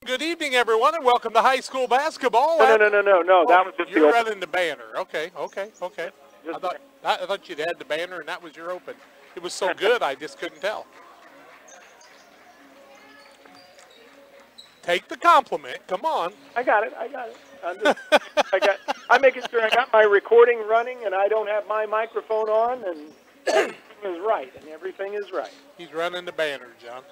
good evening, everyone, and welcome to high school basketball. No. That was just you're running the banner. Okay. Just I thought you'd had the banner, and that was your open. It was so good, I just couldn't tell. Take the compliment. Come on. I got it. I'm making sure I got my recording running, and I don't have my microphone on, and everything is right. He's running the banner, John.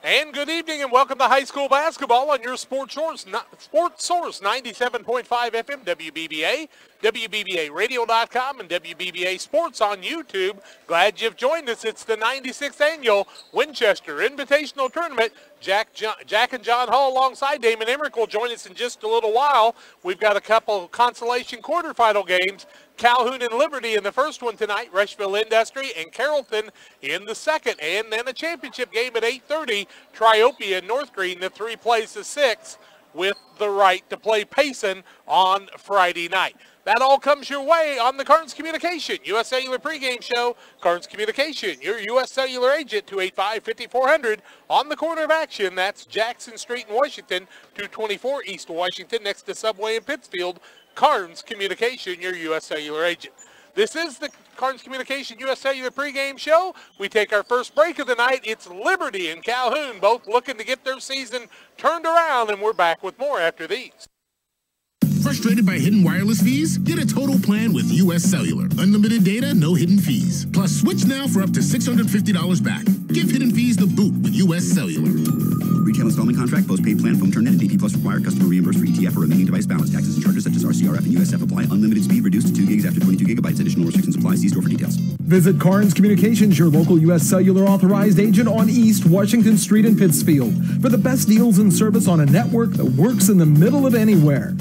And good evening and welcome to high school basketball on your Sports Source 97.5 FM WBBA, WBBAradio.com, and WBBA Sports on YouTube. Glad you've joined us. It's the 96th annual Winchester Invitational Tournament. Jack and John Hall alongside Damon Emmerich will join us in just a little while. We've got a couple consolation quarterfinal games. Calhoun and Liberty in the first one tonight, Rushville Industry and Carrollton in the second. And then a championship game at 8:30, Triopia and North Green, the 3 plays to 6, with the right to play Payson on Friday night. That all comes your way on the Carnes Communication U.S. Cellular pregame show. Carnes Communication, your U.S. Cellular agent, 285-5400 on the corner of action. That's Jackson Street in Washington, 224 East Washington, next to Subway in Pittsfield. Carnes Communication, your U.S. Cellular agent. This is the Carnes Communication U.S. Cellular pregame show. We take our first break of the night. It's Liberty and Calhoun, both looking to get their season turned around, and we're back with more after these. Frustrated by hidden wireless fees? Get a total plan with U.S. Cellular. Unlimited data, no hidden fees. Plus, switch now for up to $650 back. Give hidden fees the boot with U.S. Cellular. Retail installment contract, postpaid plan, phone term net, and DP Plus required. Customer reimbursed for ETF or remaining device balance. Taxes and charges such as RCRF and USF apply. Unlimited speed reduced to 2 gigs after 22 gigabytes. Additional restrictions apply. See store for details. Visit Carnes Communications, your local U.S. Cellular authorized agent on East Washington Street in Pittsfield, for the best deals and service on a network that works in the middle of anywhere.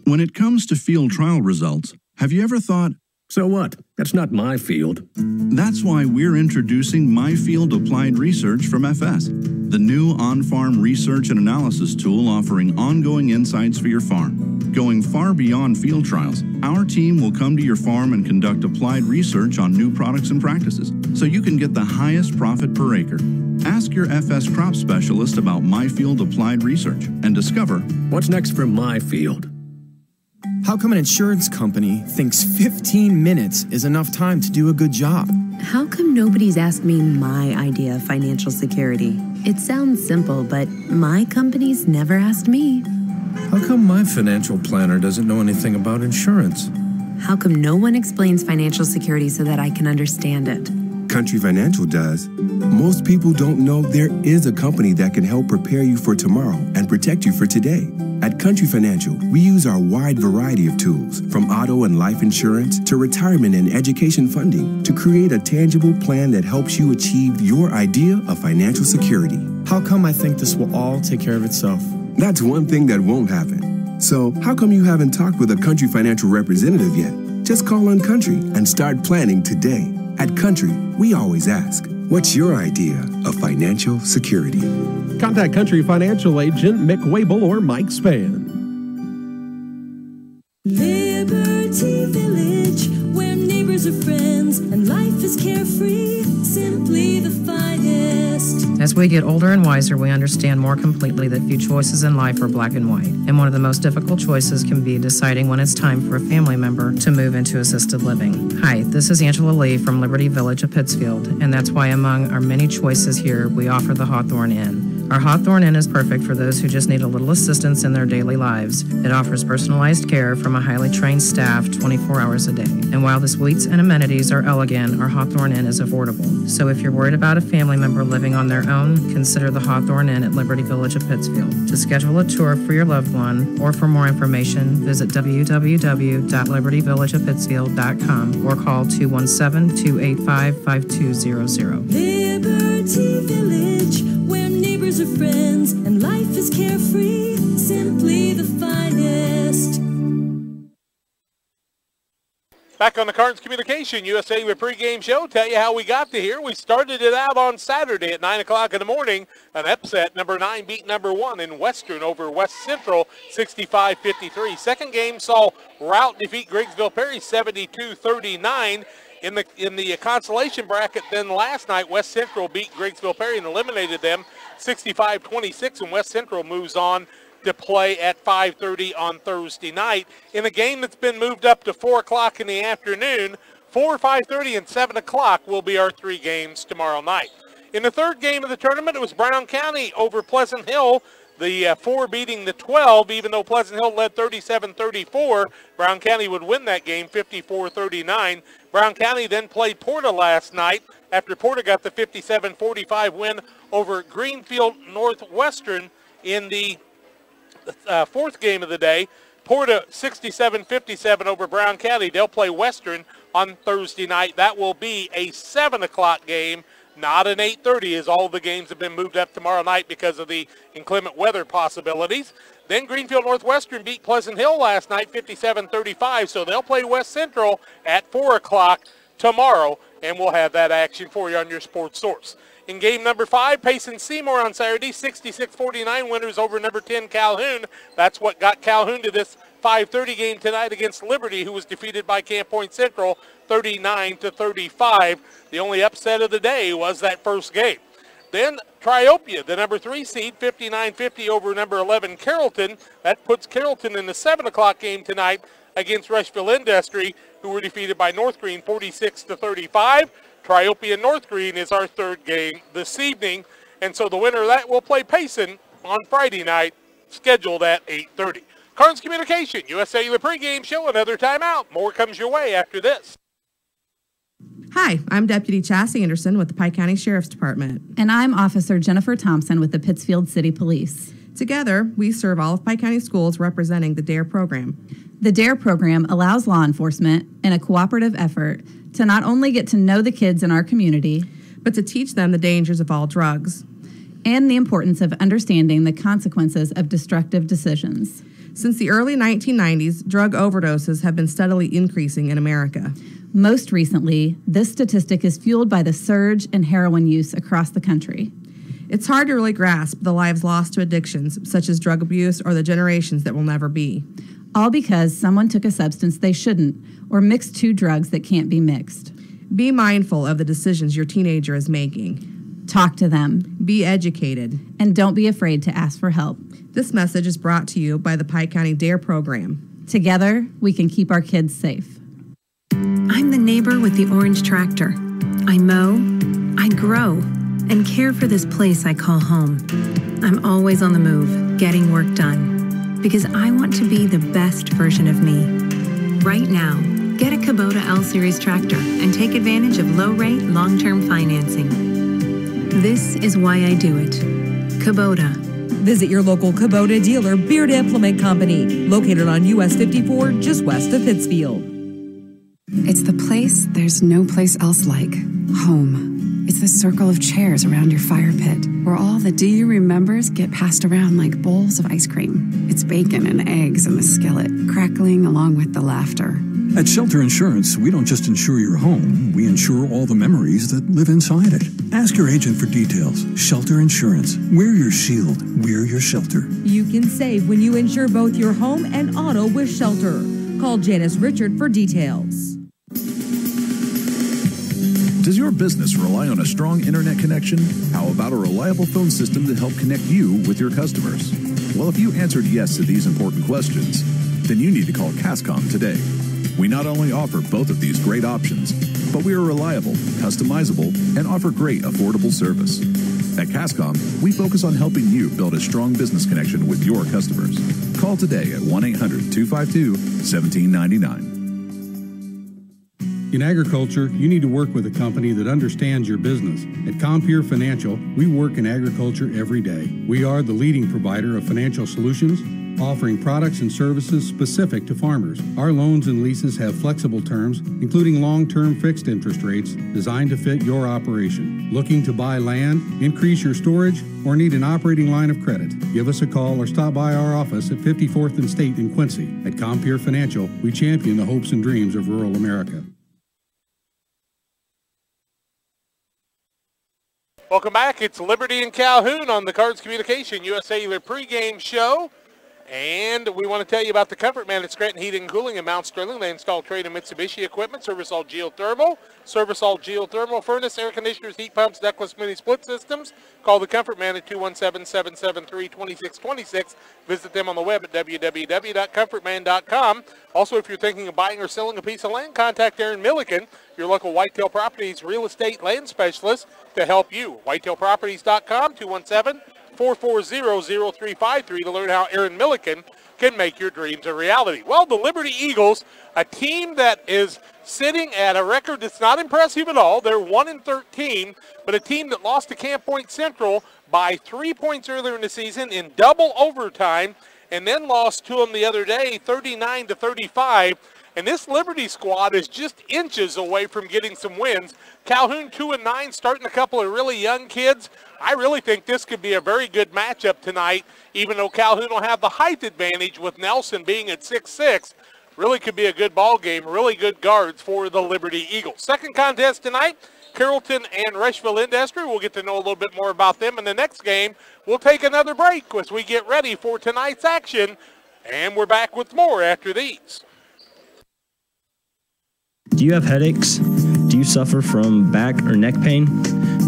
When it comes to field trial results, have you ever thought, so what? That's not my field. That's why we're introducing MyField Applied Research from FS, the new on-farm research and analysis tool offering ongoing insights for your farm. Going far beyond field trials, our team will come to your farm and conduct applied research on new products and practices, so you can get the highest profit per acre. Ask your FS crop specialist about MyField Applied Research and discover what's next for my field. How come an insurance company thinks 15 minutes is enough time to do a good job? How come nobody's asked me my idea of financial security? It sounds simple, but my company's never asked me. How come my financial planner doesn't know anything about insurance? How come no one explains financial security so that I can understand it? Country Financial does. Most people don't know there is a company that can help prepare you for tomorrow and protect you for today. At Country Financial, we use our wide variety of tools, from auto and life insurance to retirement and education funding, to create a tangible plan that helps you achieve your idea of financial security. How come I think this will all take care of itself? That's one thing that won't happen. So, how come you haven't talked with a Country Financial representative yet? Just call on Country and start planning today. At Country, we always ask, what's your idea of financial security? Contact Country Financial Agent Mick Wabel or Mike Spann. Liberty Village, where neighbors are friends and life is carefree, simply the finest. As we get older and wiser, we understand more completely that few choices in life are black and white. And one of the most difficult choices can be deciding when it's time for a family member to move into assisted living. Hi, this is Angela Lee from Liberty Village of Pittsfield, and that's why among our many choices here, we offer the Hawthorne Inn. Our Hawthorne Inn is perfect for those who just need a little assistance in their daily lives. It offers personalized care from a highly trained staff 24 hours a day. And while the suites and amenities are elegant, our Hawthorne Inn is affordable. So if you're worried about a family member living on their own, consider the Hawthorne Inn at Liberty Village of Pittsfield. To schedule a tour for your loved one or for more information, visit www.libertyvillageofpittsfield.com or call 217-285-5200. Liberty Village, where neighbors are friends and life is carefree, simply the finest. Back on the Carnes Communication USA with pregame show. Tell you how we got to here. We started it out on Saturday at 9 o'clock in the morning. An upset, number 9 beat number 1 in Western over West Central, 65-53. Second game saw Route defeat Griggsville Perry, 72-39. In the consolation bracket, then last night, West Central beat Griggsville Perry and eliminated them, 65-26, and West Central moves on to play at 5:30 on Thursday night in a game that's been moved up to 4 o'clock in the afternoon. 4, 5:30, and 7 o'clock will be our 3 games tomorrow night. In the third game of the tournament, it was Brown County over Pleasant Hill, the 4 beating the 12, even though Pleasant Hill led 37-34. Brown County would win that game 54-39. Brown County then played Porta last night after Porta got the 57-45 win over Greenfield Northwestern in the fourth game of the day. Porta 67-57 over Brown County. They'll play Western on Thursday night. That will be a 7 o'clock game, not an 8:30, as all the games have been moved up tomorrow night because of the inclement weather possibilities. Then Greenfield Northwestern beat Pleasant Hill last night 57-35, so they'll play West Central at 4 o'clock tomorrow, and we'll have that action for you on your sports source. In game number 5, Payson Seymour on Saturday, 66-49 winners over number 10 Calhoun. That's what got Calhoun to this 5:30 game tonight against Liberty, who was defeated by Camp Point Central 39-35. The only upset of the day was that first game. Then Triopia, the number 3 seed, 59-50 over number 11 Carrollton. That puts Carrollton in the 7 o'clock game tonight against Rushville Industry, who were defeated by North Green 46-35. Triopia North Green is our third game this evening, and so the winner of that will play Payson on Friday night, scheduled at 8:30. Carnes Communication, US Cellular pregame show, another timeout. More comes your way after this. Hi, I'm Deputy Chassie Anderson with the Pike County Sheriff's Department. And I'm Officer Jennifer Thompson with the Pittsfield City Police. Together, we serve all of Pike County schools representing the DARE program. The DARE program allows law enforcement, in a cooperative effort, to not only get to know the kids in our community, but to teach them the dangers of all drugs and the importance of understanding the consequences of destructive decisions. Since the early 1990s, drug overdoses have been steadily increasing in America. Most recently, this statistic is fueled by the surge in heroin use across the country. It's hard to really grasp the lives lost to addictions, such as drug abuse or the generations that will never be. All because someone took a substance they shouldn't, or mixed 2 drugs that can't be mixed. Be mindful of the decisions your teenager is making. Talk to them. Be educated. And don't be afraid to ask for help. This message is brought to you by the Pike County DARE program. Together, we can keep our kids safe. I'm the neighbor with the orange tractor. I mow, I grow, and care for this place I call home. I'm always on the move, getting work done, because I want to be the best version of me. Right now, get a Kubota L-Series tractor and take advantage of low-rate, long-term financing. This is why I do it. Kubota. Visit your local Kubota dealer, Beard Implement Company, located on US 54, just west of Pittsfield. It's the place there's no place else like. Home. It's the circle of chairs around your fire pit, where all the do you remembers get passed around like bowls of ice cream. It's bacon and eggs in the skillet, crackling along with the laughter. At Shelter Insurance, we don't just insure your home, we insure all the memories that live inside it. Ask your agent for details. Shelter Insurance. We're your shield. We're your shelter. You can save when you insure both your home and auto with Shelter. Call Janice Richard for details. Does your business rely on a strong internet connection? How about a reliable phone system to help connect you with your customers? Well, if you answered yes to these important questions, then you need to call Cascom today. We not only offer both of these great options, but we are reliable, customizable, and offer great affordable service. At Cascom, we focus on helping you build a strong business connection with your customers. Call today at 1-800-252-1799. In agriculture, you need to work with a company that understands your business. At Compeer Financial, we work in agriculture every day. We are the leading provider of financial solutions, offering products and services specific to farmers. Our loans and leases have flexible terms, including long-term fixed interest rates designed to fit your operation. Looking to buy land, increase your storage, or need an operating line of credit? Give us a call or stop by our office at 54th and State in Quincy. At Compeer Financial, we champion the hopes and dreams of rural America. Welcome back. It's Liberty and Calhoun on the Cards Communication US Cellular pregame show. And we want to tell you about the Comfort Man at Scranton Heating and Cooling in Mount Sterling. They install trade and Mitsubishi equipment, service all geothermal, furnace, air conditioners, heat pumps, ductless mini split systems. Call the Comfort Man at 217-773-2626. Visit them on the web at www.comfortman.com. Also, if you're thinking of buying or selling a piece of land, contact Aaron Milliken, your local Whitetail Properties real estate land specialist, to help you. Whitetailproperties.com, 217-440-0353 to learn how Aaron Milliken can make your dreams a reality. Well, the Liberty Eagles, a team that is sitting at a record that's not impressive at all. They're 1-13, but a team that lost to Camp Point Central by 3 points earlier in the season in double overtime, and then lost to them the other day, 39-35. And this Liberty squad is just inches away from getting some wins. Calhoun 2-9, starting a couple of really young kids. I really think this could be a very good matchup tonight, even though Calhoun will have the height advantage with Nelson being at 6'6". Really could be a good ball game, really good guards for the Liberty Eagles. Second contest tonight, Carrollton and Rushville Industry. We'll get to know a little bit more about them in the next game. We'll take another break as we get ready for tonight's action, and we're back with more after these. Do you have headaches? Do you suffer from back or neck pain?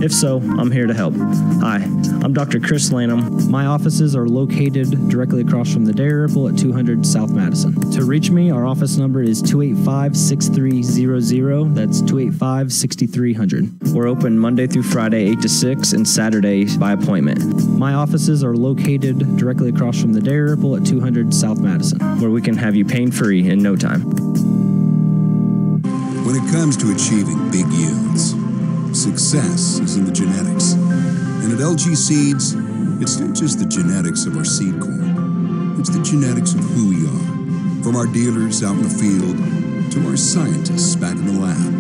If so, I'm here to help. Hi, I'm Dr. Chris Lanham. My offices are located directly across from the Dairy Ripple at 200 South Madison. To reach me, our office number is 285-6300. That's 285-6300. We're open Monday through Friday, 8 to 6, and Saturday by appointment. My offices are located directly across from the Dairy Ripple at 200 South Madison, where we can have you pain-free in no time. When it comes to achieving big yields, success is in the genetics. And at LG Seeds, it's not just the genetics of our seed corn. It's the genetics of who we are. From our dealers out in the field to our scientists back in the lab.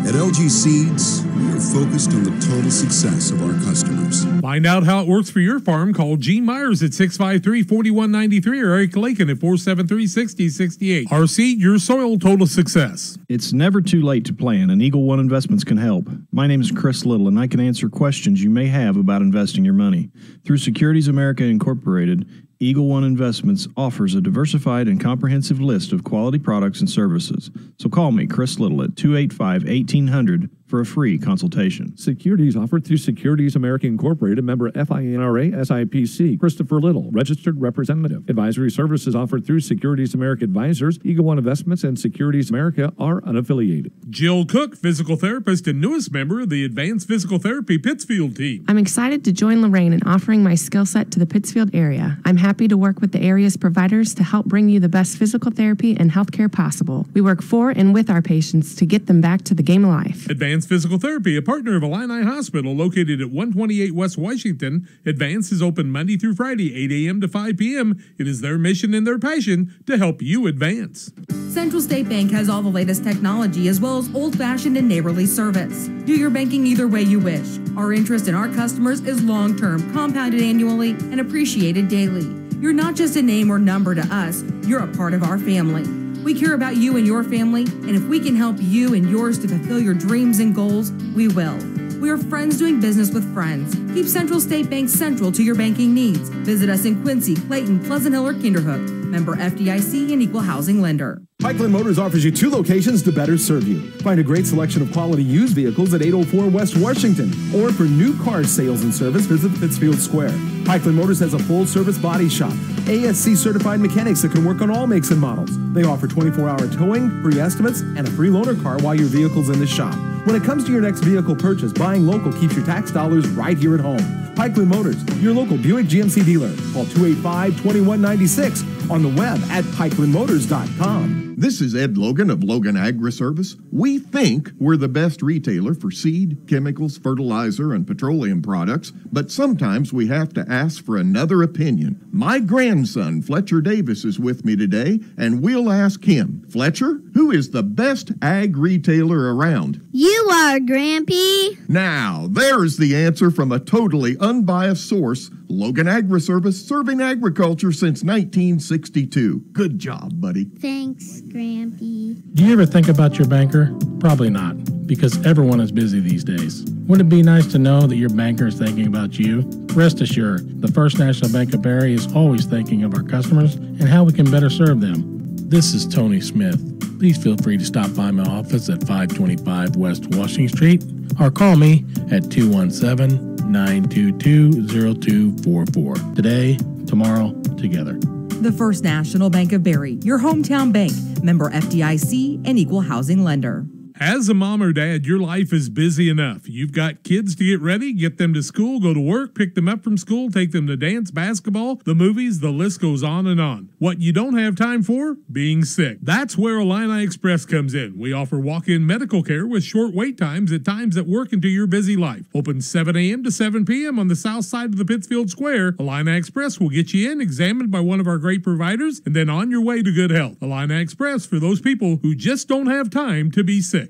At LG Seeds, we are focused on the total success of our customers. Find out how it works for your farm. Call Gene Myers at 653-4193 or Eric Lakin at 473-6068. Our seed, your soil, total success. It's never too late to plan, and Eagle One Investments can help. My name is Chris Little, and I can answer questions you may have about investing your money. Through Securities America Incorporated, Eagle One Investments offers a diversified and comprehensive list of quality products and services. So call me, Chris Little, at 285-1800 for a free consultation. Securities offered through Securities America Incorporated, member FINRA SIPC. Christopher Little, registered representative. Advisory services offered through Securities America Advisors. Eagle One Investments and Securities America are unaffiliated. Jill Cook, physical therapist and newest member of the Advanced Physical Therapy Pittsfield team. I'm excited to join Lorraine in offering my skill set to the Pittsfield area. I'm happy to work with the area's providers to help bring you the best physical therapy and healthcare possible. We work for and with our patients to get them back to the game of life. Advanced Physical Therapy, a partner of Illini Hospital located at 128 West Washington. Advance is open Monday through Friday, 8 a.m. to 5 p.m. It is their mission and their passion to help you advance. Central State Bank has all the latest technology as well as old-fashioned and neighborly service. Do your banking either way you wish. Our interest in our customers is long-term, compounded annually, and appreciated daily. You're not just a name or number to us, you're a part of our family. We care about you and your family, and if we can help you and yours to fulfill your dreams and goals, we will. We are friends doing business with friends. Keep Central State Bank central to your banking needs. Visit us in Quincy, Clayton, Pleasant Hill, or Kinderhook. Member FDIC and equal housing lender. Pikeland Motors offers you 2 locations to better serve you. Find a great selection of quality used vehicles at 804 West Washington. Or for new car sales and service, visit Pittsfield Square. Pikeland Motors has a full-service body shop. ASC-certified mechanics that can work on all makes and models. They offer 24-hour towing, free estimates, and a free loaner car while your vehicle's in the shop. When it comes to your next vehicle purchase, buying local keeps your tax dollars right here at home. Pikeland Motors, your local Buick GMC dealer. Call 285-2196 on the web at pikelandmotors.com. This is Ed Logan of Logan Agri-Service. We think we're the best retailer for seed, chemicals, fertilizer, and petroleum products, but sometimes we have to ask for another opinion. My grandson, Fletcher Davis, is with me today, and we'll ask him. Fletcher, who is the best ag retailer around? You are, Grampy. Now, there's the answer from a totally unbiased source, Logan Agri-Service, serving agriculture since 1962. Good job, buddy. Thanks, Grampy. Do you ever think about your banker? Probably not, because everyone is busy these days. Wouldn't it be nice to know that your banker is thinking about you? Rest assured, the First National Bank of Barry is always thinking of our customers and how we can better serve them. This is Tony Smith. Please feel free to stop by my office at 525 West Washington Street or call me at 217-922-0244. Today, tomorrow, together. The First National Bank of Barry, your hometown bank, member FDIC and equal housing lender. As a mom or dad, your life is busy enough. You've got kids to get ready, get them to school, go to work, pick them up from school, take them to dance, basketball, the movies, the list goes on and on. What you don't have time for? Being sick. That's where Illini Express comes in. We offer walk-in medical care with short wait times at times that work into your busy life. Open 7 a.m. to 7 p.m. on the south side of the Pittsfield Square. Illini Express will get you in, examined by one of our great providers, and then on your way to good health. Illini Express for those people who just don't have time to be sick.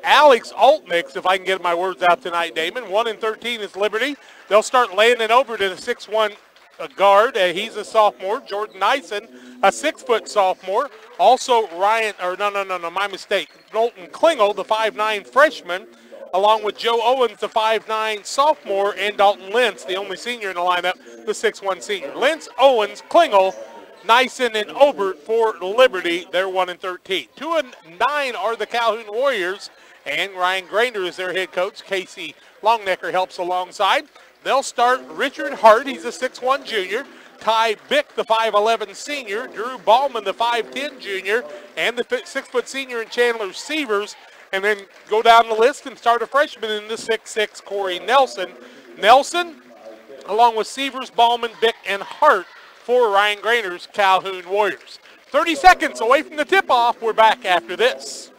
Alex Altnix, if I can get my words out tonight, Damon. 1-13 is Liberty. They'll start laying it over to the 6'1" guard. He's a sophomore. Jordan Nyson, a 6-foot sophomore. Also my mistake. Knowlton Klingel, the 5'9" freshman, along with Joe Owens, the 5'9" sophomore, and Dalton Lentz, the only senior in the lineup, the 6'1" senior. Lentz, Owens, Klingel, Nyson, and Obert for Liberty. They're 1-13. 2-9 are the Calhoun Warriors, and Ryan Grainer is their head coach. Casey Longnecker helps alongside. They'll start Richard Hart. He's a 6'1" junior. Ty Bick, the 5'11" senior. Drew Ballman, the 5'10" junior. And the 6-foot senior in Chandler Severs. And then go down the list and start a freshman in the 6'6", Corey Nelson. Nelson, along with Severs, Ballman, Bick, and Hart, for Ryan Grainer's Calhoun Warriors. 30 seconds away from the tip-off. We're back after this.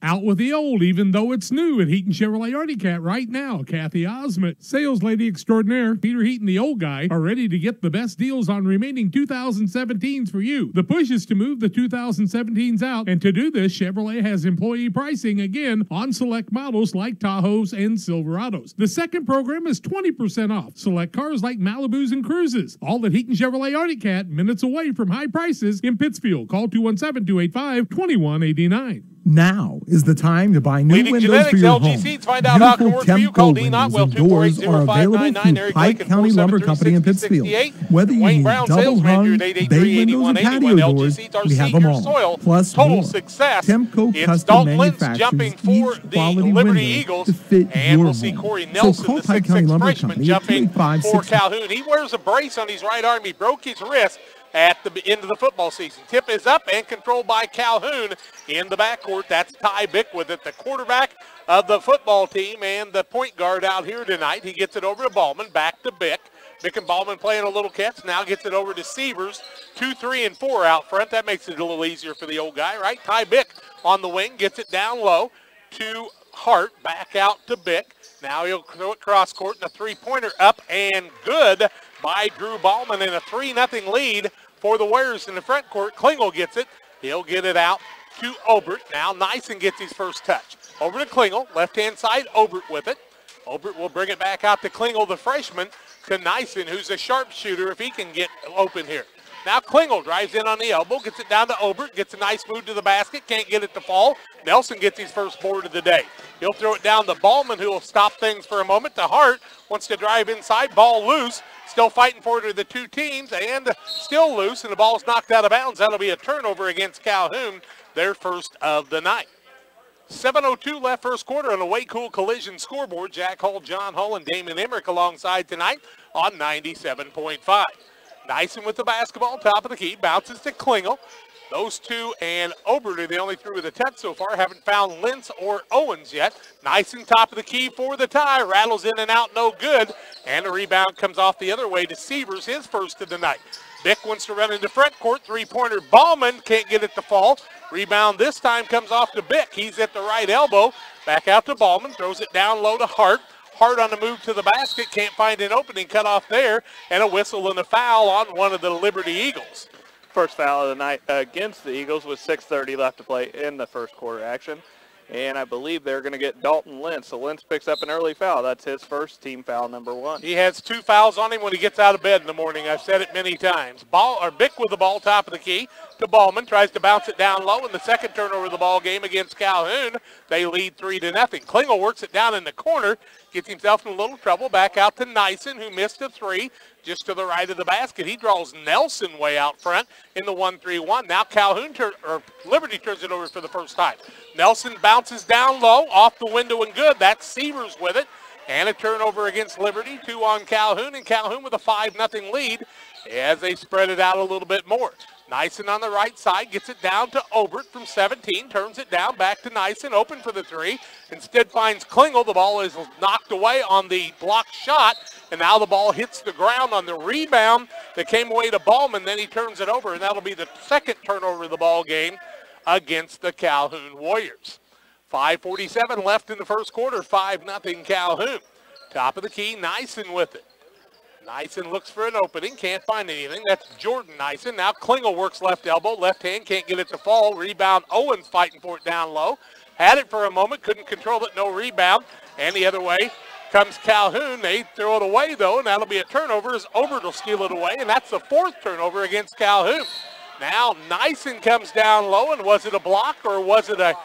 Out with the old, even though it's new at Heaton Chevrolet Artie Cat right now. Kathy Osment, sales lady extraordinaire, Peter Heaton, the old guy, are ready to get the best deals on remaining 2017s for you. The push is to move the 2017s out, and to do this, Chevrolet has employee pricing again on select models like Tahoes and Silverados. The second program is 20% off. Select cars like Malibus and Cruises. All at Heaton Chevrolet Artie Cat, minutes away from high prices in Pittsfield. Call 217-285-2189. Now is the time to buy new Leading windows for Genetics, your LG home. Seeds. Find out how it can work for you. Call Dean Windows Otwell, and doors are available through Pike County Lumber Company in Pittsfield. Whether you need double hung, bay windows, and patio doors, we have them all. Plus total more. success. Temco It's Custom Dalton Lentz jumping manufactures for each the quality Liberty window Eagles, to fit and your we'll see home. Corey So Nelson, call the Pike County 6'6" Lumber freshman, Company jumping at for 285-6. Calhoun. He wears a brace on his right arm. He broke his wrist at the end of the football season. Tip is up and controlled by Calhoun in the backcourt. That's Ty Bick with it, the quarterback of the football team and the point guard out here tonight. He gets it over to Ballman, back to Bick. Bick and Ballman playing a little catch. Now gets it over to Severs. 2, 3, and 4 out front. That makes it a little easier for the old guy, right? Ty Bick on the wing, gets it down low to Hart, back out to Bick. Now he'll throw it cross court and a three-pointer up and good by Drew Ballman, and a 3-0 lead for the Warriors in the front court. Klingel gets it. He'll get it out to Obert. Now Nyson gets his first touch. Over to Klingel, left-hand side, Obert with it. Obert will bring it back out to Klingel, the freshman, to Nyson, who's a sharpshooter if he can get open here. Now Klingel drives in on the elbow, gets it down to Obert, gets a nice move to the basket, can't get it to fall. Nelson gets his first board of the day. He'll throw it down to Ballman, who will stop things for a moment. To Hart, wants to drive inside, ball loose. Still fighting for it are the two teams, and still loose, and the ball's knocked out of bounds. That'll be a turnover against Calhoun, their first of the night. 7:02 left first quarter on the Way Cool Collision scoreboard. Jack Hall, John Hull, and Damon Emmerich alongside tonight on 97.5. Nyson with the basketball, top of the key, bounces to Klingel. Those two and Obert are the only three with a touch so far. Haven't found Lentz or Owens yet. Nyson top of the key for the tie. Rattles in and out, no good. And a rebound comes off the other way to Sievers, his first of the night. Bick wants to run into front court. Three-pointer Ballman can't get it to fall. Rebound this time comes off to Bick. He's at the right elbow. Back out to Ballman. Throws it down low to Hart. Hart on the move to the basket. Can't find an opening. Cut off there. And a whistle and a foul on one of the Liberty Eagles. First foul of the night against the Eagles with 6:30 left to play in the first quarter action. And I believe they're going to get Dalton Lentz. So Lentz picks up an early foul. That's his first team foul, number 1. He has 2 fouls on him when he gets out of bed in the morning. I've said it many times. Bick with the ball, top of the key to Ballman. Tries to bounce it down low in the second turnover of the ball game against Calhoun. They lead 3-0. Klingel works it down in the corner. Gets himself in a little trouble. Back out to Nyson, who missed a 3. Just to the right of the basket. He draws Nelson way out front in the 1-3-1. Now Liberty turns it over for the first time. Nelson bounces down low, off the window and good. That's Sievers with it. And a turnover against Liberty. 2 on Calhoun, and Calhoun with a 5-0 lead as they spread it out a little bit more. Nyson on the right side gets it down to Obert from 17, turns it down, back to Nyson, open for the 3. Instead finds Klingel. The ball is knocked away on the blocked shot, and now the ball hits the ground on the rebound that came away to Ballman. Then he turns it over, and that'll be the second turnover of the ball game against the Calhoun Warriors. 5:47 left in the first quarter, 5-0 Calhoun. Top of the key, Nyson with it. Nyson looks for an opening, can't find anything. That's Jordan Nyson. Now Klingel works left elbow, left hand, can't get it to fall. Rebound, Owens fighting for it down low. Had it for a moment, couldn't control it, no rebound. And the other way comes Calhoun. They throw it away, though, and that'll be a turnover as Obert will steal it away, and that's the 4th turnover against Calhoun. Now Nyson comes down low, and was it a block or was it a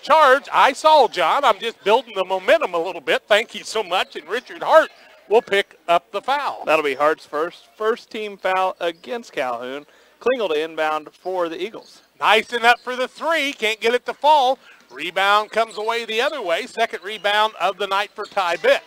charge? I saw, John. I'm just building the momentum a little bit. Thank you so much. And Richard Hart will pick up the foul. That'll be Hart's first team foul against Calhoun. Klingel to inbound for the Eagles. Nyson up for the 3. Can't get it to fall. Rebound comes away the other way. Second rebound of the night for Ty Bick.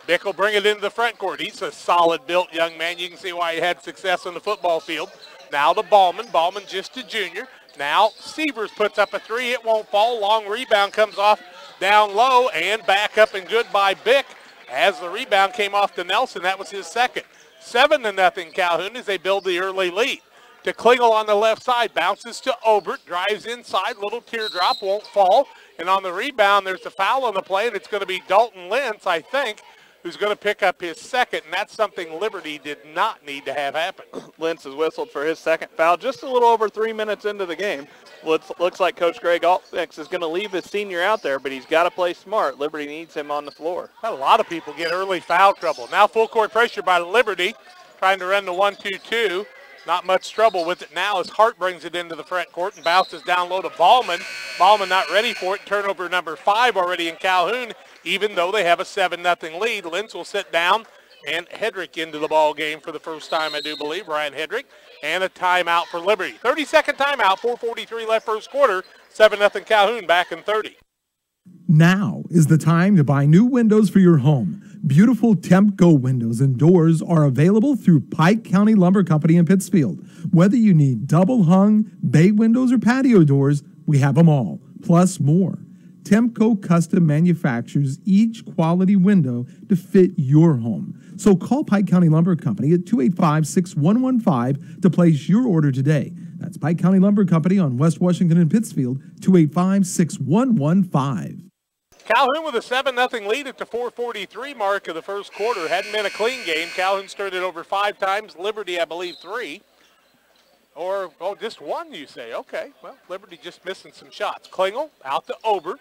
Bick will bring it into the front court. He's a solid-built young man. You can see why he had success on the football field. Now to Ballman. Ballman just a junior. Now Sievers puts up a 3. It won't fall. Long rebound comes off down low and back up and good by Bick. As the rebound came off to Nelson, that was his second. 7-0 Calhoun as they build the early lead. To Klingel on the left side, bounces to Obert, drives inside, little teardrop, won't fall. And on the rebound, there's a foul on the play, and it's going to be Dalton Lentz, I think, who's going to pick up his second, and that's something Liberty did not need to have happen. Lentz has whistled for his second foul just a little over 3 minutes into the game. Looks like Coach Greg Altmix is going to leave his senior out there, but he's got to play smart. Liberty needs him on the floor. A lot of people get early foul trouble. Now full court pressure by Liberty, trying to run the 1-2-2. Not much trouble with it now as Hart brings it into the front court and bounces down low to Ballman. Ballman not ready for it. Turnover number 5 already in Calhoun, even though they have a 7-0 lead. Lentz will sit down and Hedrick into the ball game for the first time, I do believe, Ryan Hedrick. And a timeout for Liberty. 30-second timeout, 4:43 left first quarter, 7-0 Calhoun back in 30. Now is the time to buy new windows for your home. Beautiful Temco windows and doors are available through Pike County Lumber Company in Pittsfield. Whether you need double hung, bay windows, or patio doors, we have them all, plus more. Temco custom manufactures each quality window to fit your home. So call Pike County Lumber Company at 285-6115 to place your order today. That's Pike County Lumber Company on West Washington and Pittsfield, 285-6115. Calhoun with a 7-0 lead at the 4:43 mark of the first quarter. Hadn't been a clean game. Calhoun started over 5 times. Liberty, I believe, 3. Or, oh, just 1, you say. Okay, well, Liberty just missing some shots. Klingel out to Obert,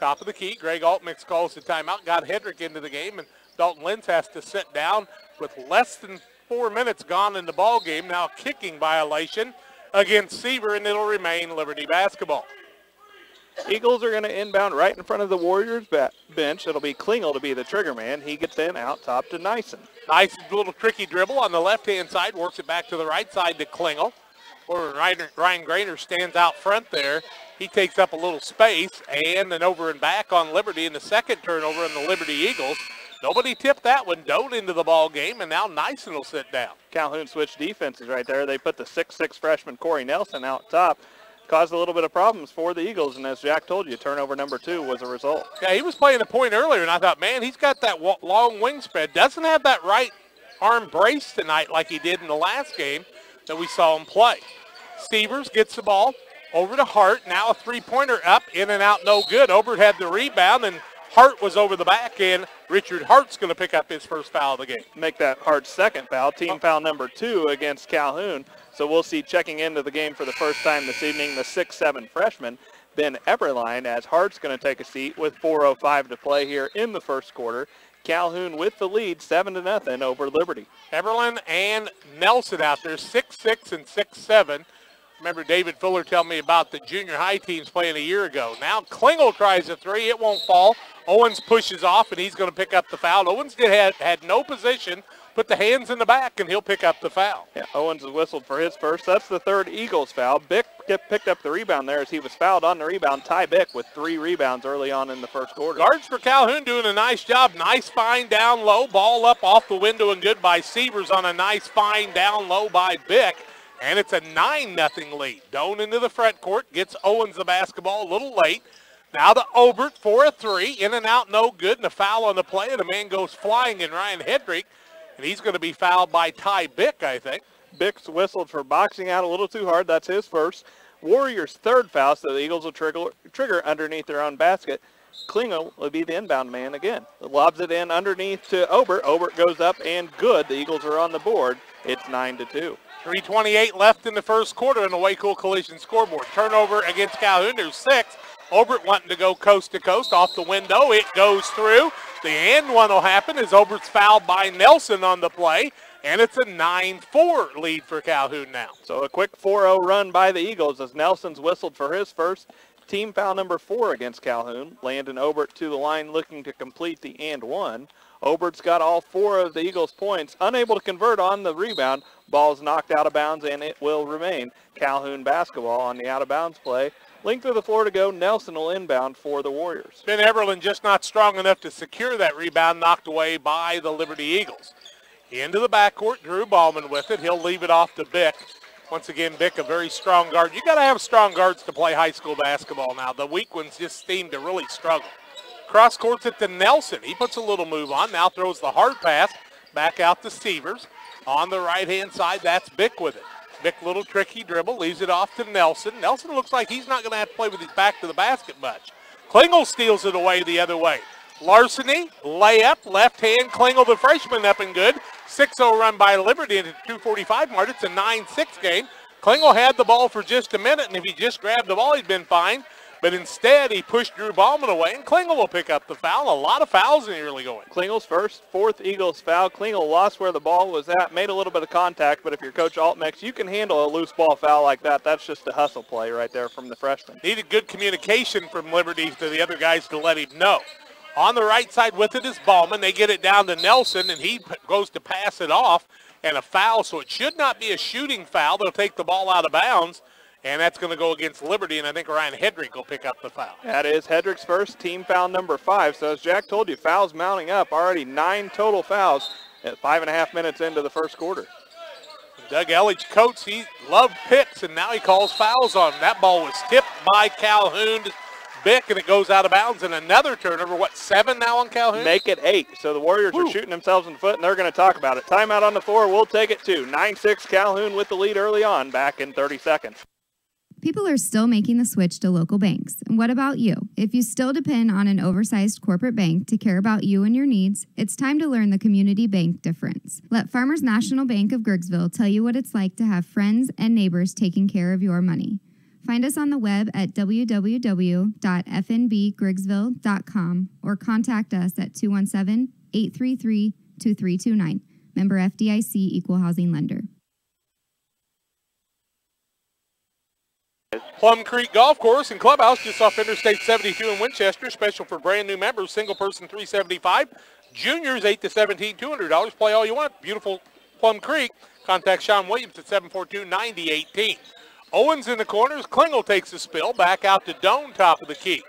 top of the key. Greg Altmix calls the timeout. Got Hedrick into the game, and Dalton Lentz has to sit down with less than 4 minutes gone in the ball game. Now a kicking violation against Seaver, and it'll remain Liberty basketball. Eagles are going to inbound right in front of the Warriors bench. It'll be Klingel to be the trigger man. He gets in out top to Nyson. Nice little tricky dribble on the left-hand side, works it back to the right side to Klingel. Or Ryan Grainer stands out front there. He takes up a little space, and then over and back on Liberty in the second turnover on the Liberty Eagles. Nobody tipped that one. Doan into the ball game, and now Nyson will sit down. Calhoun switched defenses right there. They put the 6'6" freshman Corey Nelson out top. Caused a little bit of problems for the Eagles, and as Jack told you, turnover number 2 was a result. Yeah, he was playing the point earlier, and I thought, man, he's got that long wingspread. Doesn't have that right arm brace tonight like he did in the last game that we saw him play. Stevers gets the ball over to Hart. Now a three-pointer up, in and out, no good. Obert had the rebound, and Hart was over the back end. Richard Hart's going to pick up his first foul of the game. Make that Hart's second foul, team foul number 2 against Calhoun. So we'll see checking into the game for the first time this evening, the 6'7" freshman, Ben Eberlein, as Hart's going to take a seat with 4:05 to play here in the first quarter. Calhoun with the lead, 7-0 over Liberty. Eberlein and Nelson out there, 6'6" and 6'7". Remember David Fuller telling me about the junior high teams playing a year ago. Now Klingel tries a three. It won't fall. Owens pushes off, and he's going to pick up the foul. Owens had no position, put the hands in the back, and he'll pick up the foul. Yeah, Owens has whistled for his first. That's the third Eagles foul. Bick picked up the rebound there as he was fouled on the rebound. Ty Bick with 3 rebounds early on in the first quarter. Guards for Calhoun doing a nice job. Nice find down low. Ball up off the window and good by Severs on a nice find down low by Bick. And it's a 9-0 lead. Doan into the front court, gets Owens the basketball a little late. Now to Obert for a three, in and out, no good, and a foul on the play, and the man goes flying in Ryan Hedrick, and he's going to be fouled by Ty Bick, I think. Bick's whistled for boxing out a little too hard. That's his first. Warriors' third foul, so the Eagles will trigger underneath their own basket. Klingel will be the inbound man again. Lobs it in underneath to Obert. Obert goes up and good. The Eagles are on the board. It's 9-2. 3:28 left in the first quarter in the Waco Collision scoreboard. Turnover against Calhoun. There's 6. Obert wanting to go coast to coast off the window. It goes through. The and one will happen as Obert's fouled by Nelson on the play. And it's a 9-4 lead for Calhoun now. So a quick 4-0 run by the Eagles as Nelson's whistled for his first. Team foul number 4 against Calhoun. Landon Obert to the line looking to complete the and one. Obert's got all 4 of the Eagles' points, unable to convert on the rebound. Ball's knocked out of bounds, and it will remain Calhoun basketball on the out-of-bounds play. Length of the floor to go. Nelson will inbound for the Warriors. Ben Eberlein just not strong enough to secure that rebound, knocked away by the Liberty Eagles. Into the backcourt, Drew Ballman with it. He'll leave it off to Bick. Once again, Bick, a very strong guard. You got to have strong guards to play high school basketball now. The weak ones just seem to really struggle. Cross courts it to Nelson. He puts a little move on. Now throws the hard pass back out to Severs. On the right-hand side, that's Bick with it. Bick, little tricky dribble, leaves it off to Nelson. Nelson looks like he's not going to have to play with his back to the basket much. Klingel steals it away the other way. Larceny, layup, left hand, Klingel the freshman up and good. 6-0 run by Liberty into 2:45 mark. It's a 9-6 game. Klingel had the ball for just a minute, and if he just grabbed the ball, he'd been fine. But instead, he pushed Drew Ballman away, and Klingel will pick up the foul. A lot of fouls in the early going. Klingel's first, 4th Eagles foul. Klingel lost where the ball was at, made a little bit of contact, but if you're Coach Altmex, you can handle a loose ball foul like that. That's just a hustle play right there from the freshman. Needed good communication from Liberty to the other guys to let him know. On the right side with it is Ballman. They get it down to Nelson, and he goes to pass it off, and a foul, so it should not be a shooting foul. They'll take the ball out of bounds. And that's going to go against Liberty, and I think Ryan Hedrick will pick up the foul. That is Hedrick's first, team foul number 5. So as Jack told you, fouls mounting up. Already 9 total fouls at 5.5 minutes into the first quarter. Doug Elledge, coach, he loved picks, and now he calls fouls on him. That ball was tipped by Calhoun to Bick, and it goes out of bounds, and another turnover. 7 now on Calhoun? Make it 8. So the Warriors are shooting themselves in the foot, and they're going to talk about it. Timeout on the floor. We'll take it too. 9-6 Calhoun with the lead early on, back in 30 seconds. People are still making the switch to local banks. And what about you? If you still depend on an oversized corporate bank to care about you and your needs, it's time to learn the community bank difference. Let Farmers National Bank of Grigsville tell you what it's like to have friends and neighbors taking care of your money. Find us on the web at www.fnbgrigsville.com or contact us at 217-833-2329. Member FDIC, Equal Housing Lender. Plum Creek Golf Course and Clubhouse just off Interstate 72 in Winchester. Special for brand new members. Single person $375. Juniors 8 to 17, $200. Play all you want. Beautiful Plum Creek. Contact Sean Williams at 742-9018. Owens in the corners. Klingel takes a spill. Back out to Doan, top of the key.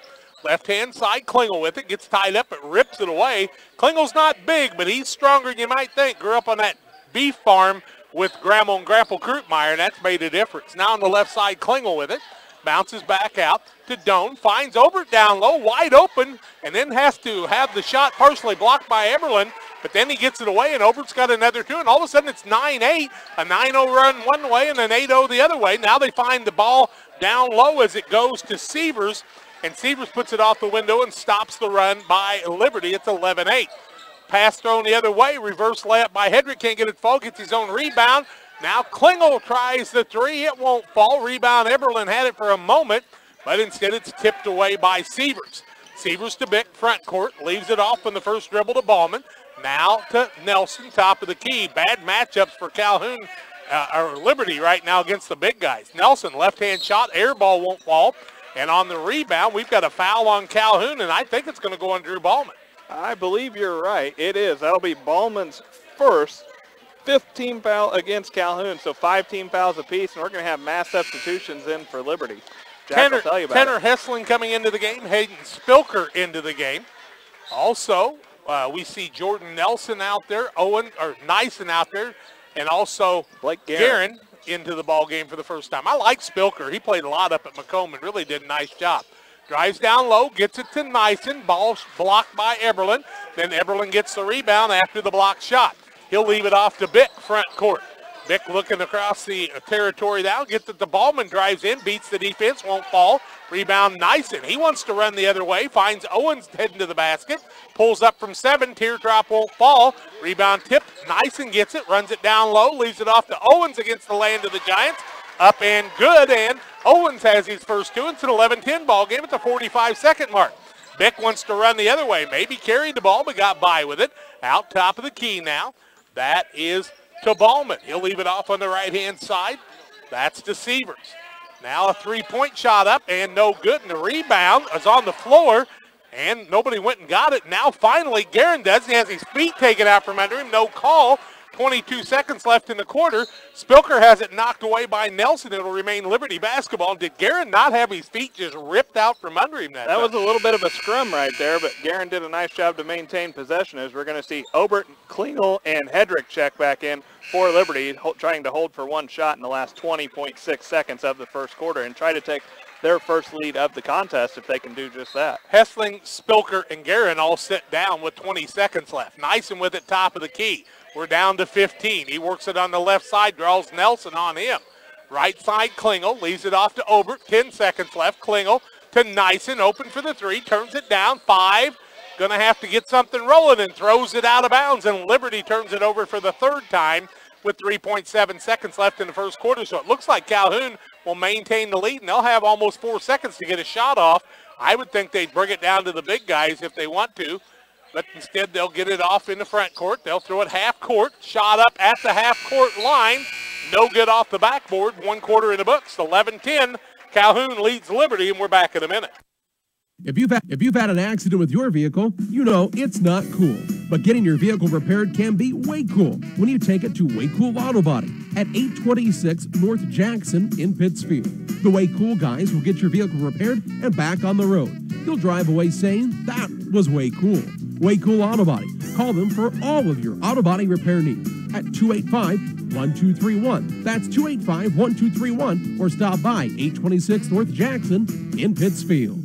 Left-hand side, Klingel with it. Gets tied up, but rips it away. Klingel's not big, but he's stronger than you might think. Grew up on that beef farm with Grandma and Grandpa Krutmeyer, and that's made a difference. Now on the left side, Klingel with it. Bounces back out to Doan. Finds Obert down low, wide open, and then has to have the shot partially blocked by Eberlin. But then he gets it away, and Obert's got another two, and all of a sudden it's 9-8, a 9-0 run one way and an 8-0 the other way. Now they find the ball down low as it goes to Sievers, and Sievers puts it off the window and stops the run by Liberty. It's 11-8. Pass thrown the other way, reverse layup by Hedrick, can't get it to fall, gets his own rebound. Now Klingel tries the three, it won't fall. Rebound, Eberlin had it for a moment, but instead it's tipped away by Sievers. Sievers to Bick, front court, leaves it off on the first dribble to Ballman. Now to Nelson, top of the key. Bad matchups for Calhoun, or Liberty right now against the big guys. Nelson, left-hand shot, air ball won't fall. And on the rebound, we've got a foul on Calhoun, and I think it's going to go on Drew Ballman. I believe you're right. It is. That'll be Ballman's first. 5th team foul against Calhoun, so 5 team fouls apiece, and we're going to have mass substitutions in for Liberty. Jack will tell you about Tanner Hessling coming into the game, Hayden Spilker into the game. Also, we see Jordan Nelson out there, Nyson out there, and also Blake Guerin into the ball game for the first time. I like Spilker. He played a lot up at Macomb and really did a nice job. Drives down low, gets it to Nyson. Ball blocked by Eberlin. Then Eberlin gets the rebound after the block shot. He'll leave it off to Bick, front court. Bick looking across the territory now, gets it to Ballman, drives in, beats the defense, won't fall. Rebound, Nyson. He wants to run the other way, finds Owens heading to the basket, pulls up from 7, teardrop won't fall. Rebound tip, Nyson gets it, runs it down low, leaves it off to Owens against the land of the Giants. Up and good, and Owens has his first two. It's an 11-10 ball game at the 45-second mark. Bick wants to run the other way, maybe carried the ball, but got by with it. Out top of the key now. That is to Ballman. He'll leave it off on the right-hand side. That's to Sievers. Now a three-point shot up and no good. And the rebound is on the floor, and nobody went and got it. Now finally Guerin does. He has his feet taken out from under him. No call. 22 seconds left in the quarter. Spilker has it knocked away by Nelson. It'll remain Liberty basketball. Did Guerin not have his feet just ripped out from under him? That was a little bit of a scrum right there, but Guerin did a nice job to maintain possession as we're going to see Obert, Klingel, and Hedrick check back in for Liberty, trying to hold for one shot in the last 20.6 seconds of the first quarter and try to take their first lead of the contest if they can do just that. Hessling, Spilker, and Guerin all sit down with 20 seconds left. Nyson with it top of the key. We're down to 15. He works it on the left side, draws Nelson on him. Right side, Klingel, leaves it off to Obert. 10 seconds left. Klingel to Nyson, open for the three, turns it down. 5, going to have to get something rolling and throws it out of bounds, and Liberty turns it over for the third time with 3.7 seconds left in the first quarter. So it looks like Calhoun will maintain the lead, and they'll have almost 4 seconds to get a shot off. I would think they'd bring it down to the big guys if they want to. But instead, they'll get it off in the front court. They'll throw it half court. Shot up at the half court line. No good off the backboard. 1 quarter in the books. 11-10. Calhoun leads Liberty, and we're back in a minute. If you've had an accident with your vehicle, you know it's not cool. But getting your vehicle repaired can be way cool when you take it to Way Cool Auto Body at 826 North Jackson in Pittsfield. The Way Cool guys will get your vehicle repaired and back on the road. You'll drive away saying, that was way cool. Way Cool Auto Body. Call them for all of your auto body repair needs at 285-1231. That's 285-1231, or stop by 826 North Jackson in Pittsfield.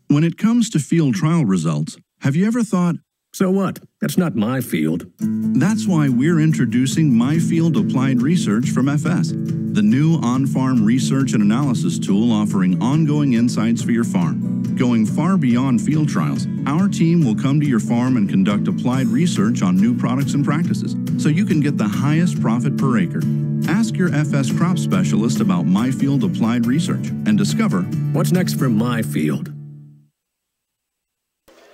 When it comes to field trial results, have you ever thought, so what? That's not my field. That's why we're introducing MyField Applied Research from FS, the new on-farm research and analysis tool offering ongoing insights for your farm. Going far beyond field trials, our team will come to your farm and conduct applied research on new products and practices, so you can get the highest profit per acre. Ask your FS crop specialist about MyField Applied Research and discover what's next for my field.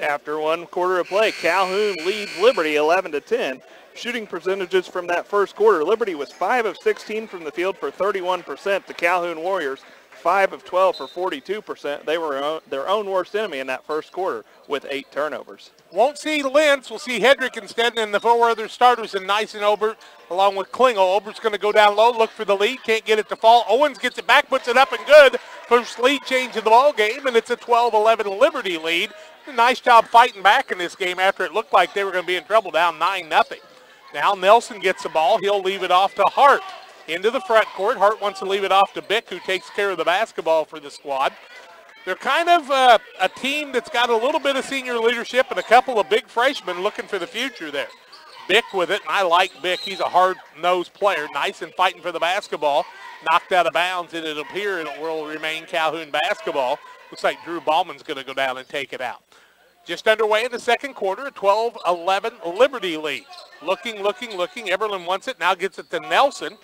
After 1 quarter of play, Calhoun leads Liberty 11-10. shooting percentages from that first quarter. Liberty was 5 of 16 from the field for 31%. The Calhoun Warriors 5 of 12 for 42%. They were their own worst enemy in that first quarter with 8 turnovers. Won't see Lentz. We'll see Hedrick instead, and the 4 other starters in Nice and Obert, along with Klingel. Obert's going to go down low, look for the lead, can't get it to fall. Owens gets it back, puts it up and good. First lead change in the ball game, and it's a 12-11 Liberty lead. A nice job fighting back in this game after it looked like they were going to be in trouble, down 9-0. Now Nelson gets the ball. He'll leave it off to Hart. Into the front court. Hart wants to leave it off to Bick, who takes care of the basketball for the squad. They're kind of a team that's got a little bit of senior leadership and a couple of big freshmen looking for the future there. Bick with it, and I like Bick. He's a hard-nosed player, nice and fighting for the basketball. Knocked out of bounds, and it'll appear it will remain Calhoun basketball. Looks like Drew Ballman's going to go down and take it out. Just underway in the second quarter, a 12-11 Liberty lead. Looking. Eberlin wants it, now gets it to Nelson,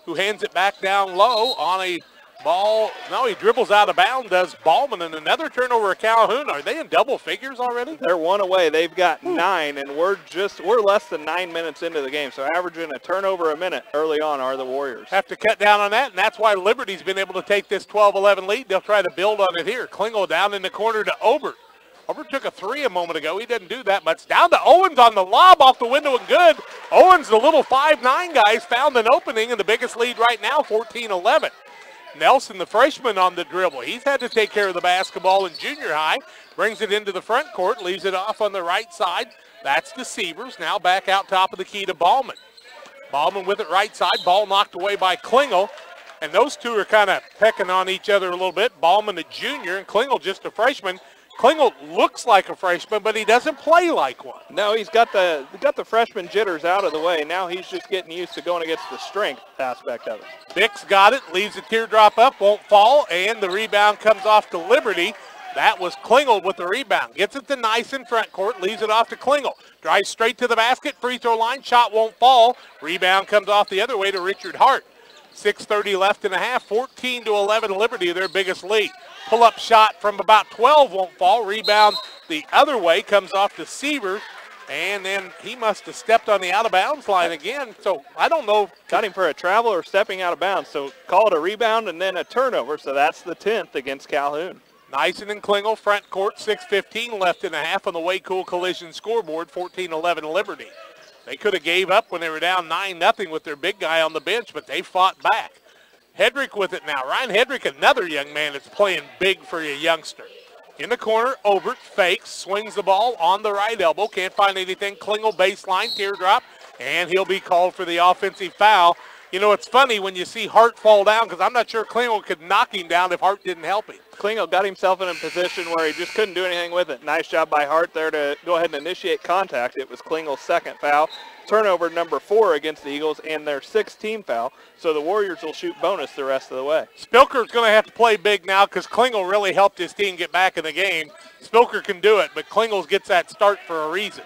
who hands it back down low on a ball. No, he dribbles out of bounds, does Ballman, and another turnover of Calhoun. Are they in double figures already? They're 1 away. They've got 9, and we're less than 9 minutes into the game, so averaging a turnover a minute early on are the Warriors. Have to cut down on that, and that's why Liberty's been able to take this 12-11 lead. They'll try to build on it here. Klingel down in the corner to Obert. Obert took a 3 a moment ago. He didn't do that much. Down to Owens on the lob off the window and good. Owens, the little 5'9 guy, found an opening, and the biggest lead right now, 14-11. Nelson, the freshman, on the dribble. He's had to take care of the basketball in junior high. Brings it into the front court, leaves it off on the right side. That's the Sievers. Now back out top of the key to Ballman. Ballman with it right side. Ball knocked away by Klingel. And those two are kind of pecking on each other a little bit. Ballman, a junior, and Klingel just a freshman. Klingel looks like a freshman, but he doesn't play like one. No, he's got the freshman jitters out of the way. Now he's just getting used to going against the strength aspect of it. Bick's got it, leaves the teardrop up, won't fall, and the rebound comes off to Liberty. That was Klingel with the rebound. Gets it to Nice in front court, leaves it off to Klingel. Drives straight to the basket, free throw line, shot won't fall. Rebound comes off the other way to Richard Hart. 6:30 left in the half, 14-11 Liberty, their biggest lead. Pull-up shot from about 12 won't fall. Rebound the other way comes off to Sievers, and then he must have stepped on the out-of-bounds line again. So I don't know. Got him for a travel or stepping out of bounds. So call it a rebound and then a turnover. So that's the 10th against Calhoun. Nyson and Klingel, front court, 6:15 left in the half on the Way Cool Collision scoreboard, 14-11 Liberty. They could have gave up when they were down 9-0 with their big guy on the bench, but they fought back. Hedrick with it now. Ryan Hedrick, another young man that's playing big for a youngster. In the corner, Obert fakes, swings the ball on the right elbow. Can't find anything. Klingel baseline, teardrop, and he'll be called for the offensive foul. You know, it's funny when you see Hart fall down because I'm not sure Klingel could knock him down if Hart didn't help him. Klingel got himself in a position where he just couldn't do anything with it. Nice job by Hart there to go ahead and initiate contact. It was Klingel's second foul. Turnover number 4 against the Eagles and their 6th team foul. So the Warriors will shoot bonus the rest of the way. Spilker's going to have to play big now because Klingel really helped his team get back in the game. Spilker can do it, but Klingel gets that start for a reason.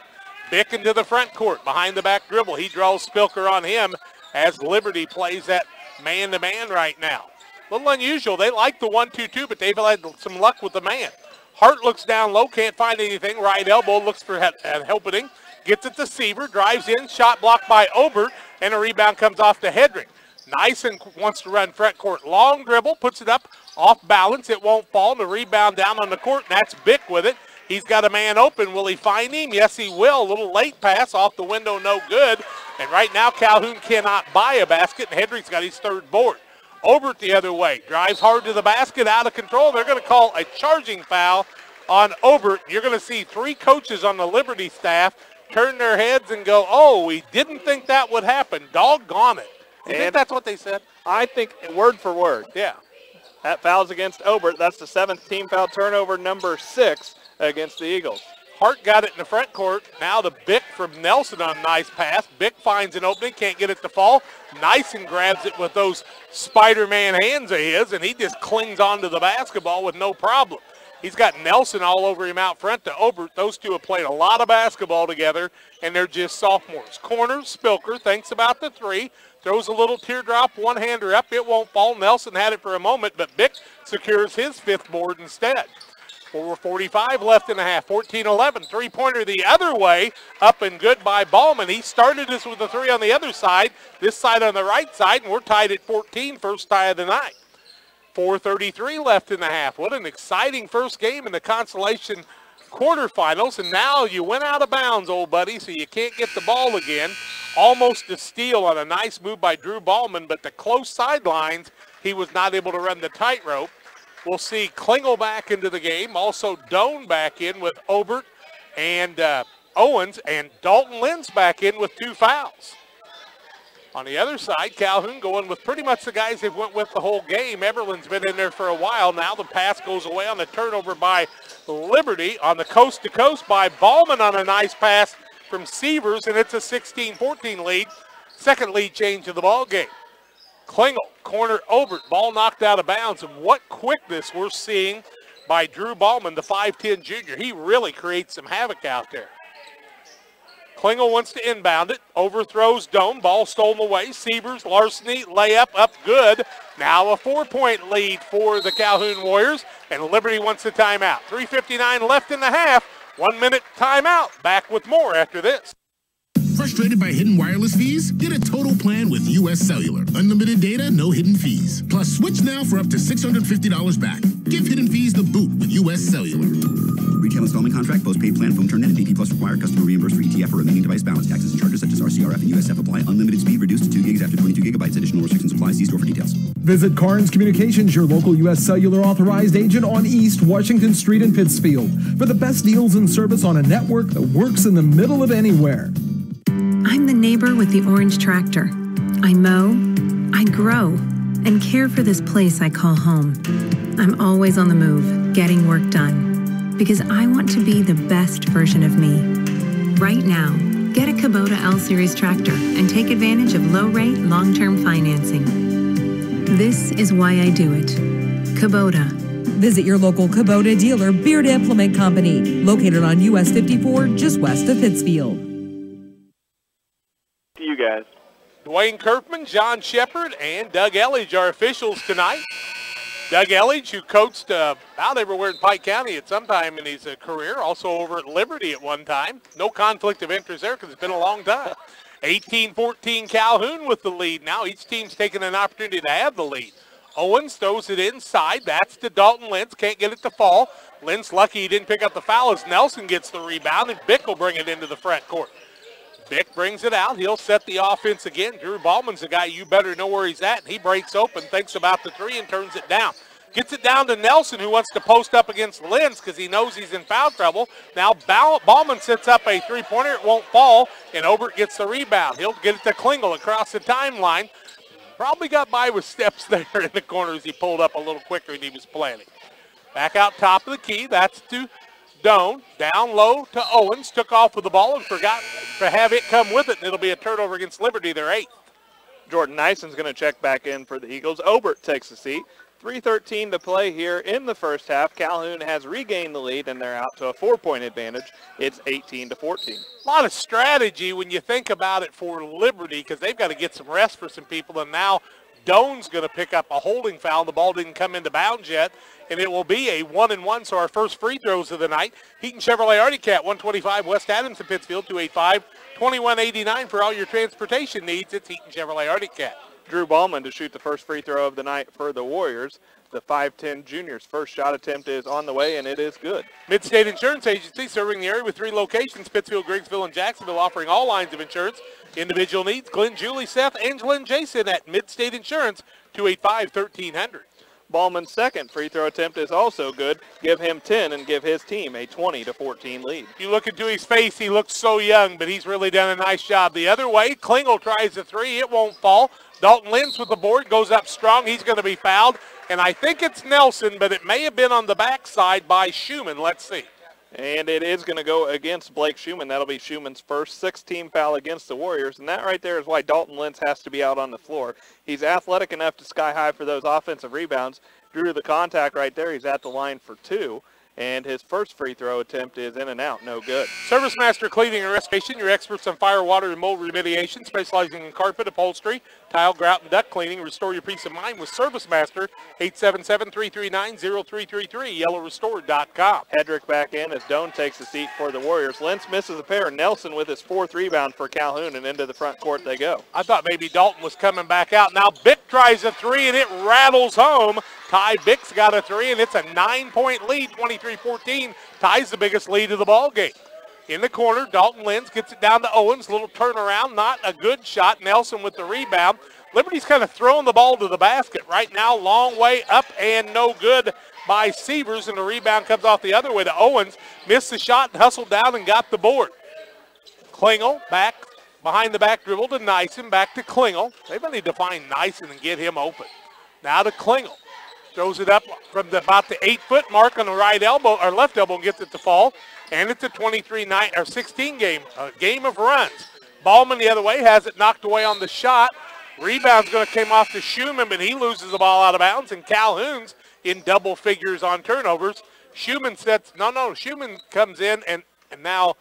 Bick into the front court, behind the back dribble. He draws Spilker on him as Liberty plays that man-to-man right now. A little unusual. They like the 1-2-2, but they've had some luck with the man. Hart looks down low, can't find anything. Right elbow looks for an opening. Gets it to Seaver, drives in, shot blocked by Obert, and a rebound comes off to Hedrick. Nyson wants to run front court. Long dribble, puts it up off balance. It won't fall. The rebound down on the court, and that's Bick with it. He's got a man open. Will he find him? Yes, he will. A little late pass off the window, no good. And right now, Calhoun cannot buy a basket, and Hedrick's got his 3rd board. Obert the other way. Drives hard to the basket, out of control. They're going to call a charging foul on Obert. You're going to see 3 coaches on the Liberty staff turn their heads and go, oh, we didn't think that would happen. Doggone it. You think that's what they said? I think word for word. Yeah. That foul's against Obert. That's the 7th team foul, turnover number 6 against the Eagles. Hart got it in the front court. Now to Bick from Nelson on a nice pass. Bick finds an opening, can't get it to fall. Nyson grabs it with those Spider-Man hands of his, and he just clings onto the basketball with no problem. He's got Nelson all over him out front to Obert. Those two have played a lot of basketball together, and they're just sophomores. Corner, Spilker thinks about the 3. Throws a little teardrop, one-hander up. It won't fall. Nelson had it for a moment, but Bick secures his 5th board instead. 4:45 left in the half, 14-11. Three-pointer the other way, up and good by Ballman. He started us with a three on the other side, this side on the right side, and we're tied at 14, first tie of the night. 4:33 left in the half. What an exciting first game in the consolation quarterfinals, and now you went out of bounds, old buddy, so you can't get the ball again. Almost a steal on a nice move by Drew Ballman, but the close sidelines, he was not able to run the tightrope. We'll see Klingel back into the game, also Doan back in with Obert and Owens, and Dalton Lentz back in with 2 fouls. On the other side, Calhoun going with pretty much the guys they've went with the whole game. Everland's been in there for a while now. The pass goes away on the turnover by Liberty. On the coast-to-coast by Ballman on a nice pass from Sievers, and it's a 16-14 lead. Second lead change of the ball game. Klingel, corner Obert, ball knocked out of bounds, and what quickness we're seeing by Drew Ballman, the 5'10 junior. He really creates some havoc out there. Klingel wants to inbound it, overthrows Doan, ball stolen away. Sievers, larceny, layup, up good. Now a 4-point lead for the Calhoun Warriors, and Liberty wants a timeout. 3:59 left in the half, 1 minute timeout. Back with more after this. Frustrated by hidden wireless fees? Get a total plan with U.S. Cellular. Unlimited data, no hidden fees. Plus, switch now for up to $650 back. Give hidden fees the boot with U.S. Cellular. Retail installment contract, postpaid plan, phone turn, and DP Plus require customer reimbursed for ETF or remaining device balance. Taxes and charges such as RCRF and USF apply. Unlimited speed reduced to 2 gigs after 22 gigabytes. Additional restrictions apply. See store for details. Visit Carnes Communications, your local U.S. Cellular authorized agent on East Washington Street in Pittsfield, for the best deals and service on a network that works in the middle of anywhere. I'm the neighbor with the orange tractor. I mow, I grow, and care for this place I call home. I'm always on the move, getting work done, because I want to be the best version of me. Right now, get a Kubota L-Series tractor and take advantage of low-rate, long-term financing. This is why I do it. Kubota. Visit your local Kubota dealer, Beard Implement Company, located on US 54, just west of Pittsfield. You guys. Dwayne Kirkman, John Shepard, and Doug Elledge are officials tonight. Doug Elledge, who coached about everywhere in Pike County at some time in his career, also over at Liberty at one time. No conflict of interest there because it's been a long time. 18-14 Calhoun with the lead now. Each team's taking an opportunity to have the lead. Owens throws it inside. That's to Dalton Lentz. Can't get it to fall. Lentz lucky he didn't pick up the foul as Nelson gets the rebound, and Bick will bring it into the front court. Bick brings it out. He'll set the offense again. Drew Ballman's the guy you better know where he's at. And he breaks open, thinks about the three, and turns it down. Gets it down to Nelson, who wants to post up against Lentz because he knows he's in foul trouble. Now Ballman sets up a three-pointer. It won't fall, and Obert gets the rebound. He'll get it to Klingel across the timeline. Probably got by with steps there in the corner as he pulled up a little quicker than he was planning. Back out top of the key. That's to Doan. Down low to Owens. Took off with the ball and forgot to have it come with it. And it'll be a turnover against Liberty, their 8th. Jordan Nison's going to check back in for the Eagles. Obert takes a seat. 3:13 to play here in the first half. Calhoun has regained the lead, and they're out to a 4-point advantage. It's 18-14. A lot of strategy when you think about it for Liberty because they've got to get some rest for some people, and now Doan's going to pick up a holding foul. The ball didn't come into bounds yet, and it will be a 1-and-1, so our first free throws of the night. Heaton Chevrolet Artie Cat, 125 West Adams in Pittsfield, 285-2189 for all your transportation needs. It's Heaton Chevrolet Artie Cat. Drew Ballman to shoot the first free throw of the night for the Warriors. The 5'10 junior's first shot attempt is on the way, and it is good. Midstate Insurance Agency serving the area with 3 locations, Pittsfield, Griggsville, and Jacksonville, offering all lines of insurance. Individual needs, Glenn, Julie, Seth, Angela, and Jason at Midstate Insurance, 285-1300. Ballman's second free throw attempt is also good. Give him 10 and give his team a 20-14 lead. You look into his face, he looks so young, but he's really done a nice job. The other way, Klingel tries the three. It won't fall. Dalton Lentz with the board, goes up strong. He's going to be fouled. And I think it's Nelson, but it may have been on the backside by Schumann. Let's see. And it is going to go against Blake Schumann. That'll be Schumann's first 6-team foul against the Warriors. And that right there is why Dalton Lentz has to be out on the floor. He's athletic enough to sky high for those offensive rebounds. Drew the contact right there. He's at the line for 2. and his first free throw attempt is in and out, no good. Service Master Cleaning and Restoration, your experts on fire, water, and mold remediation, specializing in carpet, upholstery, tile, grout, and duct cleaning. Restore your peace of mind with Service Master, 877-339-0333, yellowrestored.com. Hedrick back in as Doan takes a seat for the Warriors. Lentz misses a pair. Nelson with his 4th rebound for Calhoun, and into the front court they go. I thought maybe Dalton was coming back out. Now Bick tries a 3, and it rattles home. Ty Bick's got a 3, and it's a 9-point lead, 23-14. Ty's the biggest lead of the ball game. In the corner, Dalton Lenz gets it down to Owens. Little turnaround, not a good shot. Nelson with the rebound. Liberty's kind of throwing the ball to the basket right now. Long way up and no good by Severs, and the rebound comes off the other way to Owens. Missed the shot and hustled down and got the board. Klingel back behind the back dribble to Nyson. Back to Klingel. They really need to find Nyson and get him open. Now to Klingel. Throws it up from about the 8-foot mark on the right elbow or left elbow and gets it to fall. And it's a 16 game, a game of runs. Ballman the other way has it knocked away on the shot. Rebound's going to come off to Schumann, but he loses the ball out of bounds. And Calhoun's in double figures on turnovers. Schumann Schumann comes in, and now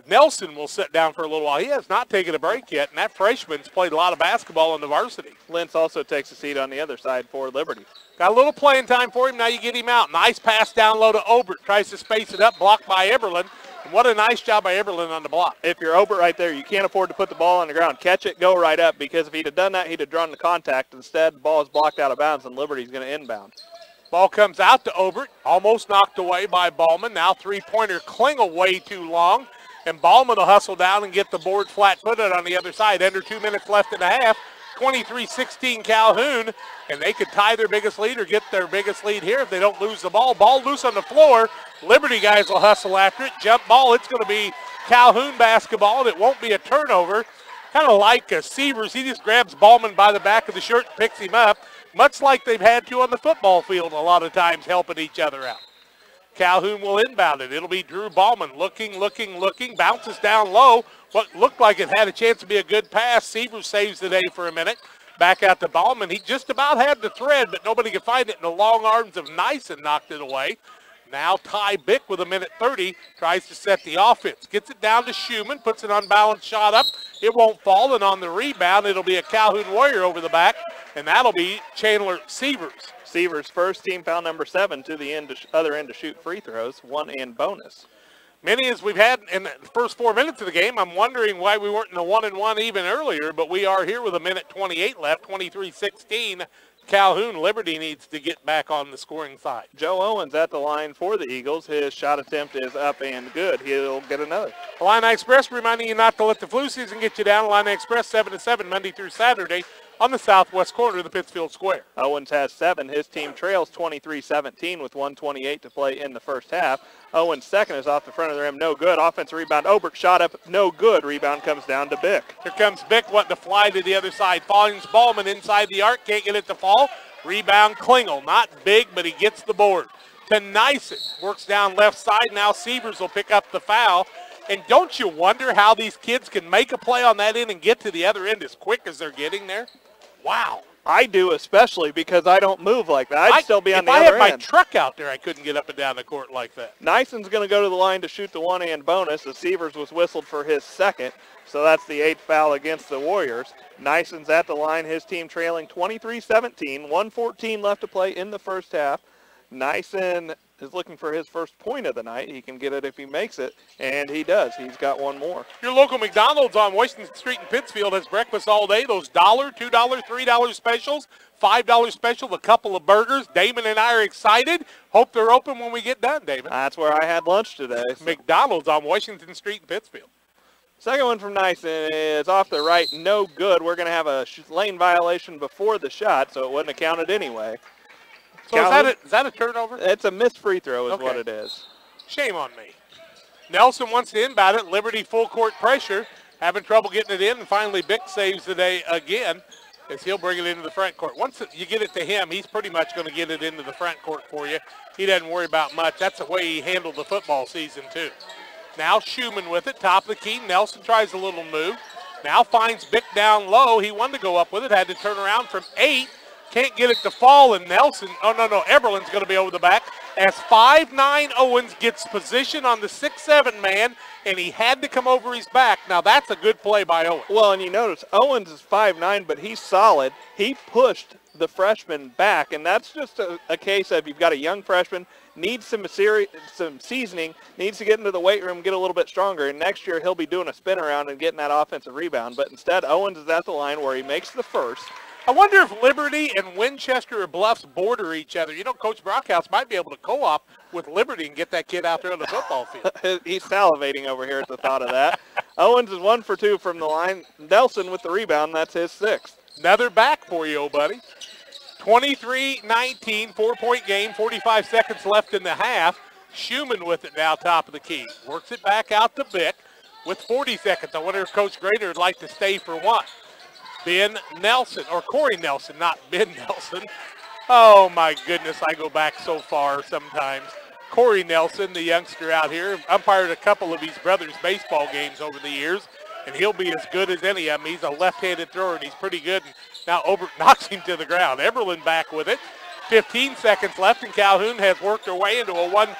Nelson will sit down for a little while. He has not taken a break yet, and that freshman's played a lot of basketball in the varsity. Lentz also takes a seat on the other side for Liberty. Got a little playing time for him. Now you get him out. Nice pass down low to Obert. Tries to space it up, blocked by Eberlin. And what a nice job by Eberlin on the block. If you're Obert right there, you can't afford to put the ball on the ground. Catch it, go right up, because if he'd have done that, he'd have drawn the contact. Instead, the ball is blocked out of bounds, and Liberty's going to inbound. Ball comes out to Obert. Almost knocked away by Ballman. Now three-pointer Klingel way too long. And Ballman will hustle down and get the board flat-footed on the other side. Under 2 minutes left in the half. 23-16 Calhoun, and they could tie their biggest lead or get their biggest lead here if they don't lose the ball. Ball loose on the floor. Liberty guys will hustle after it. Jump ball. It's going to be Calhoun basketball, and it won't be a turnover. Kind of like Severs. He just grabs Ballman by the back of the shirt and picks him up, much like they've had to on the football field a lot of times, helping each other out. Calhoun will inbound it. It'll be Drew Ballman looking, bounces down low. What looked like it had a chance to be a good pass. Severs saves the day for a minute. Back out to Ballman. He just about had the thread, but nobody could find it, and the long arms of Nyson knocked it away. Now Ty Bick with 1:30 tries to set the offense. Gets it down to Schumann, puts an unbalanced shot up. It won't fall, and on the rebound, it'll be a Calhoun Warrior over the back, and that'll be Chandler Severs. Severs first, team foul number 7 to the other end to shoot free throws, 1 and bonus. Many as we've had in the first 4 minutes of the game, I'm wondering why we weren't in the 1-1 even earlier, but we are here with 1:28 left, 23-16. Calhoun. Liberty needs to get back on the scoring side. Joe Owens at the line for the Eagles. His shot attempt is up and good. He'll get another. Illini Express reminding you not to let the flu season get you down. Illini Express 7 to 7 Monday through Saturday on the southwest corner of the Pittsfield Square. Owens has 7. His team trails 23-17 with 1:28 to play in the first half. Owens' second is off the front of the rim, no good. Offensive rebound, Obert shot up, no good. Rebound comes down to Bick. Here comes Bick wanting to fly to the other side. Finds Ballman inside the arc, can't get it to fall. Rebound Klingel, not big, but he gets the board. To Nyson, works down left side. Now Severs will pick up the foul. And don't you wonder how these kids can make a play on that end and get to the other end as quick as they're getting there? Wow. I do, especially because I don't move like that. I'd still be on the other end. If I had my truck out there, I couldn't get up and down the court like that. Nyson's going to go to the line to shoot the 1-and bonus. The Severs was whistled for his second, so that's the 8th foul against the Warriors. Nyson's at the line, his team trailing 23-17, 1:14 left to play in the first half. Nyson is looking for his first point of the night. He can get it if he makes it, and he does. He's got one more. Your local McDonald's on Washington Street in Pittsfield has breakfast all day. Those $1, $2, $3 specials, $5 special, a couple of burgers. Damon and I are excited. Hope they're open when we get done, Damon. That's where I had lunch today. So. McDonald's on Washington Street in Pittsfield. Second one from Nyson is off the right, no good. We're going to have a lane violation before the shot, so it wouldn't have counted anyway. So is that a turnover? It's a missed free throw is what it is. Shame on me. Nelson wants to inbound it. Liberty full court pressure. Having trouble getting it in, and finally Bick saves the day again as he'll bring it into the front court. Once you get it to him, he's pretty much going to get it into the front court for you. He doesn't worry about much. That's the way he handled the football season too. Now Schumann with it, top of the key. Nelson tries a little move. Now finds Bick down low. He wanted to go up with it, had to turn around from 8. Can't get it to fall, and Nelson, Eberlin's going to be over the back as 5'9" Owens gets position on the 6'7" man, and he had to come over his back. Now, that's a good play by Owens. Well, and you notice Owens is 5'9", but he's solid. He pushed the freshman back, and that's just a case of you've got a young freshman, needs some seasoning, needs to get into the weight room, get a little bit stronger, and next year he'll be doing a spin around and getting that offensive rebound. But instead, Owens is at the line where he makes the first. I wonder if Liberty and Winchester or Bluffs border each other. You know, Coach Brockhouse might be able to co-op with Liberty and get that kid out there on the football field. He's salivating over here at the thought of that. Owens is 1 for 2 from the line. Nelson with the rebound. That's his 6th. Another back for you, old buddy. 23-19, 4-point game, 45 seconds left in the half. Schumann with it now, top of the key. Works it back out to Bick with 40 seconds. I wonder if Coach Grader would like to stay for one. Ben Nelson, or Corey Nelson, not Ben Nelson. Oh, my goodness, I go back so far sometimes. Corey Nelson, the youngster out here, umpired a couple of his brother's baseball games over the years, and he'll be as good as any of them. He's a left-handed thrower, and he's pretty good. And now Obert knocks him to the ground. Eberlin back with it. 15 seconds left, and Calhoun has worked their way into a one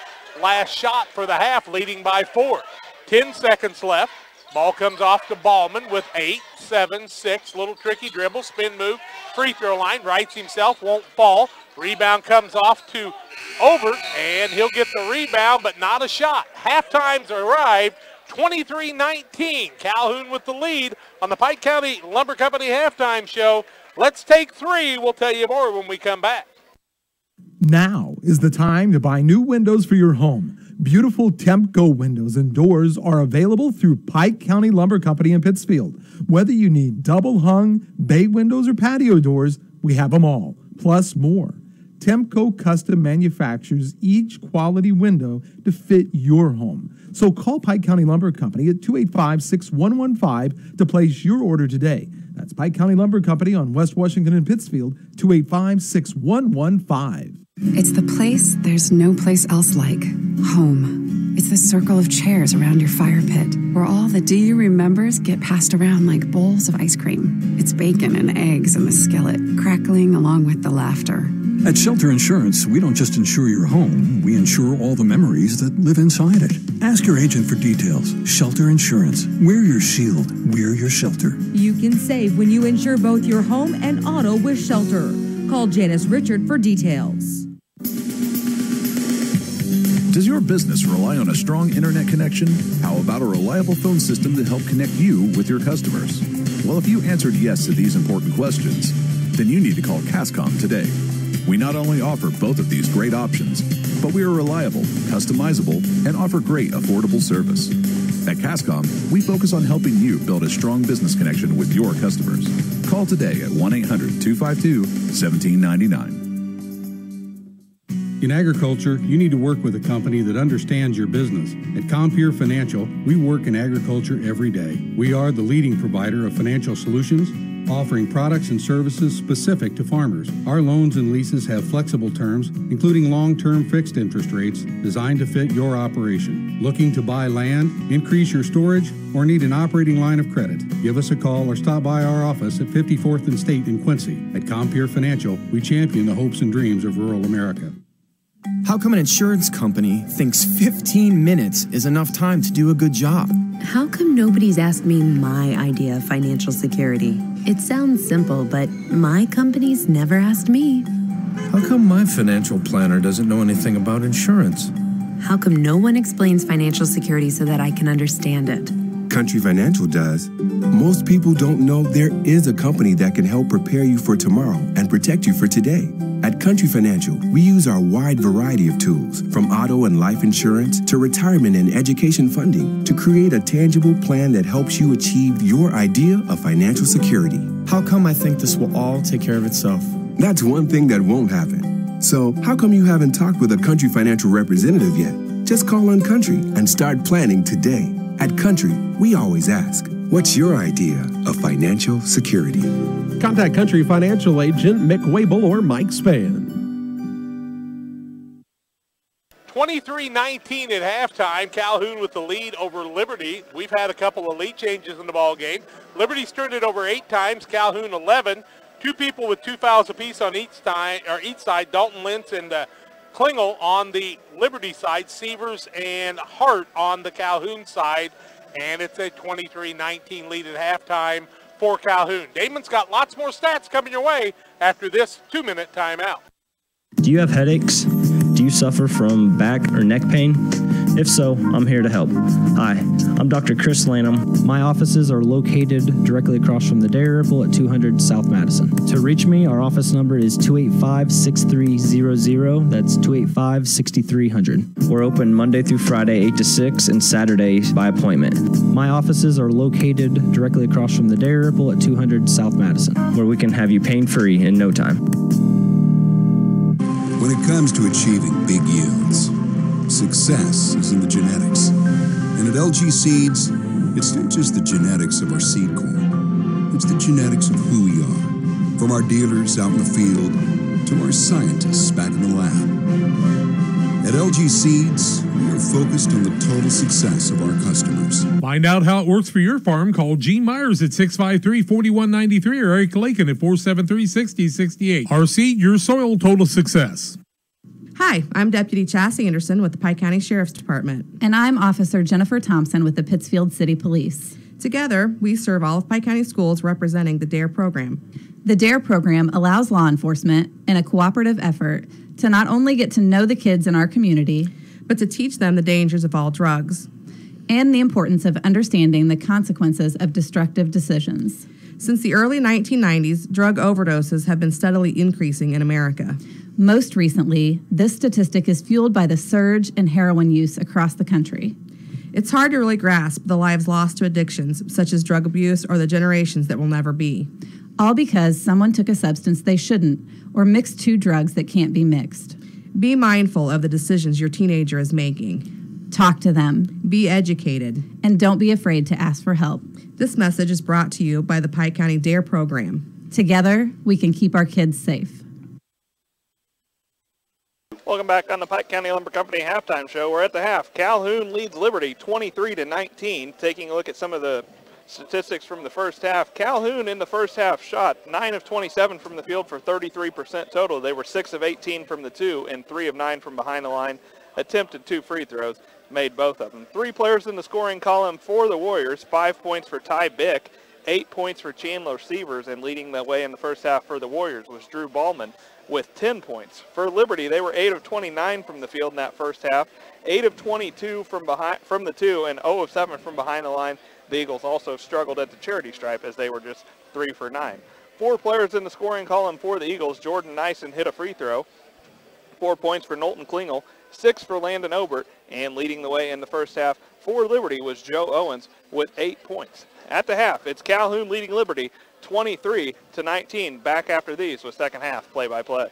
last shot for the half, leading by 4. 10 seconds left. Ball comes off to Ballman with 8, 7, 6. Little tricky dribble, spin move, free throw line, rights himself, won't fall. Rebound comes off to Obert, and he'll get the rebound, but not a shot. Halftime's arrived, 23-19. Calhoun with the lead on the Pike County Lumber Company halftime show. Let's take 3. We'll tell you more when we come back. Now is the time to buy new windows for your home. Beautiful Temp-Go windows and doors are available through Pike County Lumber Company in Pittsfield. Whether you need double-hung, bay windows, or patio doors, we have them all, plus more. Temp-Go custom manufactures each quality window to fit your home. So call Pike County Lumber Company at 285-6115 to place your order today. That's Pike County Lumber Company on West Washington and Pittsfield, 285-6115. It's the place there's no place else like. Home. It's the circle of chairs around your fire pit, where all the do you remembers get passed around like bowls of ice cream. It's bacon and eggs in the skillet, crackling along with the laughter. At Shelter Insurance, we don't just insure your home, we insure all the memories that live inside it. Ask your agent for details. Shelter Insurance. We're your shield. We're your shelter. You can save when you insure both your home and auto with Shelter. Call Janice Richard for details. Does your business rely on a strong internet connection? How about a reliable phone system to help connect you with your customers? Well, if you answered yes to these important questions, then you need to call Cascom today. We not only offer both of these great options, but we are reliable, customizable, and offer great affordable service. At Cascom, we focus on helping you build a strong business connection with your customers. Call today at 1-800-252-1799. In agriculture, you need to work with a company that understands your business. At Compeer Financial, we work in agriculture every day. We are the leading provider of financial solutions, offering products and services specific to farmers. Our loans and leases have flexible terms, including long-term fixed interest rates designed to fit your operation. Looking to buy land, increase your storage, or need an operating line of credit? Give us a call or stop by our office at 54th and State in Quincy. At Compeer Financial, we champion the hopes and dreams of rural America. How come an insurance company thinks 15 minutes is enough time to do a good job? How come nobody's asked me my idea of financial security? It sounds simple, but my company's never asked me. How come my financial planner doesn't know anything about insurance? How come no one explains financial security so that I can understand it? Country Financial does. Most people don't know there is a company that can help prepare you for tomorrow and protect you for today. At Country Financial, we use our wide variety of tools, from auto and life insurance to retirement and education funding, to create a tangible plan that helps you achieve your idea of financial security. How come I think this will all take care of itself? That's one thing that won't happen. So, how come you haven't talked with a Country Financial representative yet? Just call on Country and start planning today. At Country, we always ask, what's your idea of financial security? Contact Country Financial Agent Mick Wable or Mike Spann. 23-19 at halftime. Calhoun with the lead over Liberty. We've had a couple of lead changes in the ball game. Liberty's turned it over 8 times, Calhoun 11. Two people with 2 fouls apiece on each side. Dalton Lentz and Klingel on the Liberty side. Severs and Hart on the Calhoun side. And it's a 23-19 lead at halftime for Calhoun. Damon's got lots more stats coming your way after this 2-minute timeout. Do you have headaches? Do you suffer from back or neck pain? If so, I'm here to help. Hi, I'm Dr. Chris Lanham. My offices are located directly across from the Dairy Ripple at 200 South Madison. To reach me, our office number is 285-6300. That's 285-6300. We're open Monday through Friday, 8 to 6, and Saturday by appointment. My offices are located directly across from the Dairy Ripple at 200 South Madison, where we can have you pain-free in no time. When it comes to achieving big yields, success is in the genetics. And at LG Seeds, it's not just the genetics of our seed corn. It's the genetics of who we are. From our dealers out in the field to our scientists back in the lab. At LG Seeds, we are focused on the total success of our customers. Find out how it works for your farm. Call Gene Myers at 653-4193 or Eric Lakin at 473-6068. Our seed, your soil, total success. Hi, I'm Deputy Chassie Anderson with the Pike County Sheriff's Department. And I'm Officer Jennifer Thompson with the Pittsfield City Police. Together, we serve all of Pike County schools representing the DARE program. The DARE program allows law enforcement, in a cooperative effort, to not only get to know the kids in our community, but to teach them the dangers of all drugs and the importance of understanding the consequences of destructive decisions. Since the early 1990s, drug overdoses have been steadily increasing in America. Most recently, this statistic is fueled by the surge in heroin use across the country. It's hard to really grasp the lives lost to addictions, such as drug abuse or the generations that will never be. All because someone took a substance they shouldn't or mixed two drugs that can't be mixed. Be mindful of the decisions your teenager is making. Talk to them. Be educated. And don't be afraid to ask for help. This message is brought to you by the Pike County DARE program. Together, we can keep our kids safe. Welcome back on the Pike County Lumber Company halftime show. We're at the half. Calhoun leads Liberty 23-19. Taking a look at some of the statistics from the first half. Calhoun in the first half shot 9 of 27 from the field for 33% total. They were 6 of 18 from the 2 and 3 of 9 from behind the line. Attempted 2 free throws, made both of them. 3 players in the scoring column for the Warriors. 5 points for Ty Bick, 8 points for Chandler Severs, and leading the way in the first half for the Warriors was Drew Ballman with 10 points. For Liberty, they were 8 of 29 from the field in that first half, 8 of 22 from the 2, and 0 of 7 from behind the line. The Eagles also struggled at the charity stripe as they were just 3 for 9. 4 players in the scoring column for the Eagles. Jordan Nyson hit a free throw. 4 points for Knowlton Klingel, 6 for Landon Obert, and leading the way in the first half for Liberty was Joe Owens with 8 points. At the half, it's Calhoun leading Liberty 23-19. Back after these with second half play-by-play.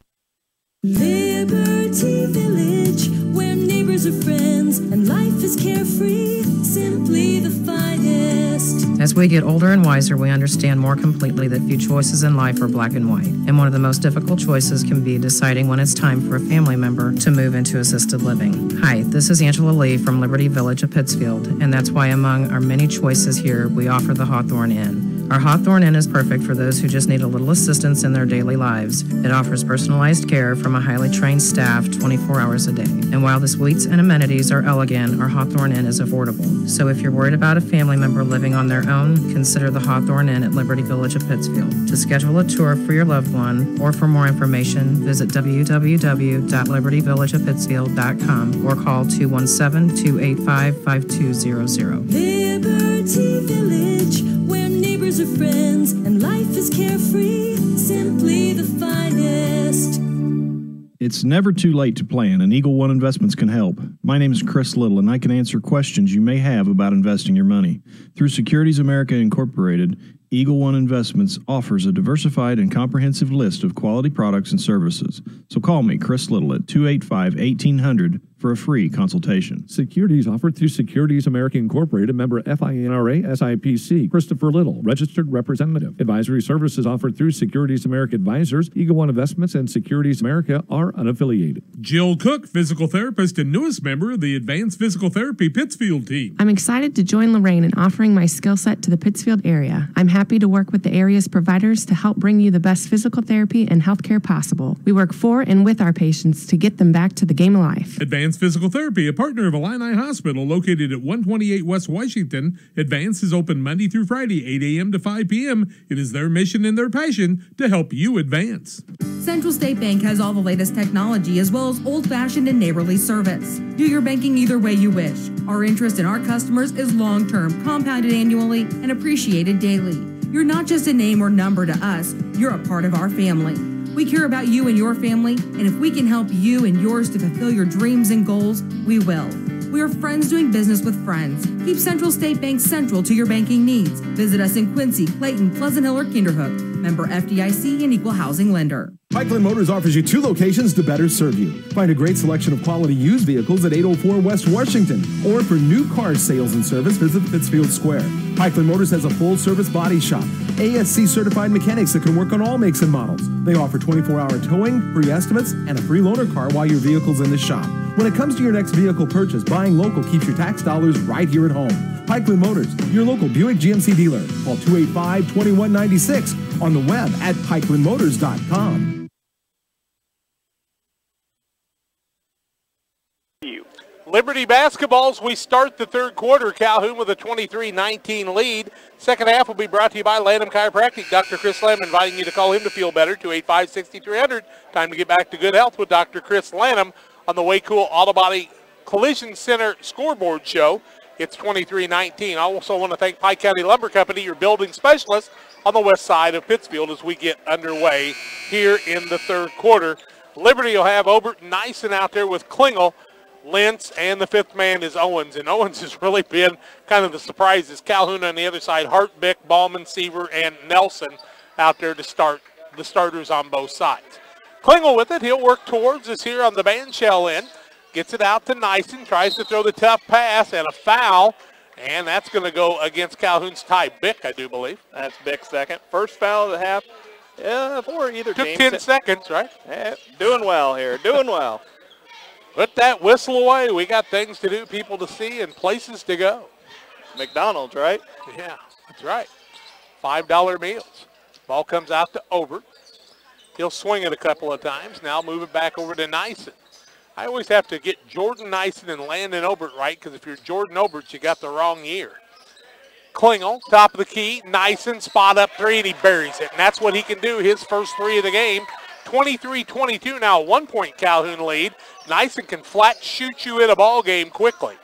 Liberty Village, where neighbors are friends and life is carefree, simply the finest. As we get older and wiser, we understand more completely that few choices in life are black and white. And one of the most difficult choices can be deciding when it's time for a family member to move into assisted living. Hi, this is Angela Lee from Liberty Village of Pittsfield, and that's why among our many choices here, we offer the Hawthorne Inn. Our Hawthorne Inn is perfect for those who just need a little assistance in their daily lives. It offers personalized care from a highly trained staff 24 hours a day. And while the suites and amenities are elegant, our Hawthorne Inn is affordable. So if you're worried about a family member living on their own, consider the Hawthorne Inn at Liberty Village of Pittsfield. To schedule a tour for your loved one or for more information, visit www.libertyvillageofpittsfield.com or call 217-285-5200. Liberty Village, where neighbors are friends and life is carefree, simply the finest. It's never too late to plan, and Eagle One Investments can help. My name is Chris Little, and I can answer questions you may have about investing your money. Through Securities America Incorporated, Eagle One Investments offers a diversified and comprehensive list of quality products and services. So call me, Chris Little, at 285-1800 for for a free consultation. Securities offered through Securities America Incorporated, member FINRA SIPC. Christopher Little, registered representative. Advisory services offered through Securities America Advisors. Eagle One Investments and Securities America are unaffiliated. Jill Cook, physical therapist and newest member of the Advanced Physical Therapy Pittsfield team. I'm excited to join Lorraine in offering my skill set to the Pittsfield area. I'm happy to work with the area's providers to help bring you the best physical therapy and healthcare possible. We work for and with our patients to get them back to the game of life. Advanced Physical Therapy, a partner of Illini Hospital located at 128 West Washington. Advanced is open Monday through Friday, 8 a.m. to 5 p.m. It is their mission and their passion to help you advance. Central State Bank has all the latest technology as well as old-fashioned and neighborly service. Do your banking either way you wish. Our interest in our customers is long-term, compounded annually, and appreciated daily. You're not just a name or number to us, you're a part of our family. We care about you and your family, and if we can help you and yours to fulfill your dreams and goals, we will. We are friends doing business with friends. Keep Central State Bank central to your banking needs. Visit us in Quincy, Clayton, Pleasant Hill, or Kinderhook. Member FDIC and equal housing lender. Pikeland Motors offers you 2 locations to better serve you. Find a great selection of quality used vehicles at 804 West Washington. Or for new car sales and service, visit Pittsfield Square. Pikeland Motors has a full-service body shop. ASC certified mechanics that can work on all makes and models. They offer 24-hour towing, free estimates, and a free loaner car while your vehicle's in the shop. When it comes to your next vehicle purchase, buying local keeps your tax dollars right here at home. Pikeland Motors, your local Buick GMC dealer. Call 285-2196 on the web at pikelandmotors.com. Liberty basketballs, we start the third quarter. Calhoun with a 23-19 lead. Second half will be brought to you by Lanham Chiropractic. Dr. Chris Lamb inviting you to call him to feel better, 285-6300. Time to get back to good health with Dr. Chris Lanham on the Way Cool Auto Body Collision Center scoreboard show. It's 23-19. I also want to thank Pike County Lumber Company, your building specialist on the west side of Pittsfield as we get underway here in the third quarter. Liberty will have Obert and Nyson out there with Klingel, Lentz, and the fifth man is Owens. And Owens has really been kind of the surprise. Is Calhoun on the other side, Hart, Bick, Ballman, Seaver, and Nelson out there to start the starters on both sides. Klingel with it. He'll work towards us here on the band shell end. Gets it out to Nyson. Tries to throw the tough pass and a foul. And that's going to go against Calhoun's Ty Bick, I do believe. That's Bick's second. First foul of the half for either team. Took 10 seconds, right? Doing well here. Doing well. Put that whistle away. We got things to do, people to see, and places to go. McDonald's, right? Yeah, that's right. $5 meals. Ball comes out to Obert. He'll swing it a couple of times. Now move it back over to Nyson. I always have to get Jordan Nyson and Landon Obert right, because if you're Jordan Obert, you got the wrong year. Klingel, top of the key. Nyson, spot up three, and he buries it. And that's what he can do, his first three of the game. 23-22 now, 1 point Calhoun lead. Nyson can flat shoot you in a ball game quickly.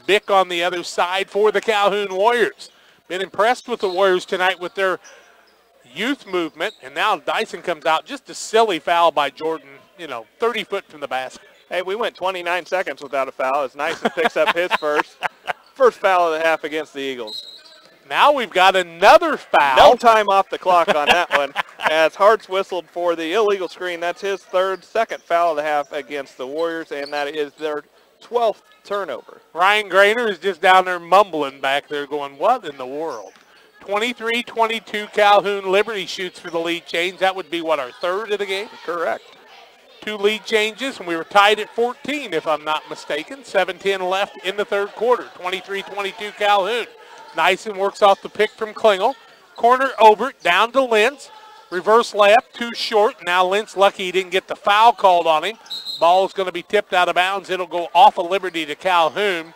Bick on the other side for the Calhoun Warriors. Been impressed with the Warriors tonight with their youth movement, and now Dyson comes out. Just a silly foul by Jordan, 30 foot from the basket. Hey, we went 29 seconds without a foul as Nyson picks up his first foul of the half against the Eagles. Now we've got another foul. No time off the clock on that one. As Hart's whistled for the illegal screen. That's his second foul of the half against the Warriors, and that is their 12th turnover. Ryan Grainer is just down there mumbling back there going, what in the world? 23-22 Calhoun. Liberty shoots for the lead change. That would be, our third of the game? Correct. 2 lead changes, and we were tied at 14, if I'm not mistaken. 7:10 left in the third quarter. 23-22 Calhoun. Nyson works off the pick from Klingel. Corner Obert, down to Lentz. Reverse left, too short. Now Lentz lucky he didn't get the foul called on him. Ball is going to be tipped out of bounds. It'll go off of Liberty to Calhoun.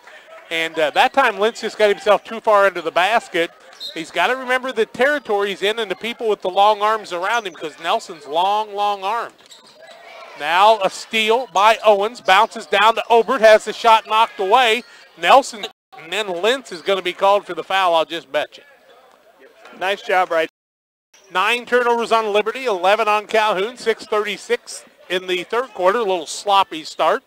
And that time Lentz just got himself too far under the basket. He's got to remember the territory he's in and the people with the long arms around him, because Nelson's long armed. Now a steal by Owens. Bounces down to Obert. Has the shot knocked away. Nelson, and then Lentz is going to be called for the foul, I'll just bet you. Nice job right. 9 turnovers on Liberty, 11 on Calhoun. 6:36 in the third quarter. A little sloppy start.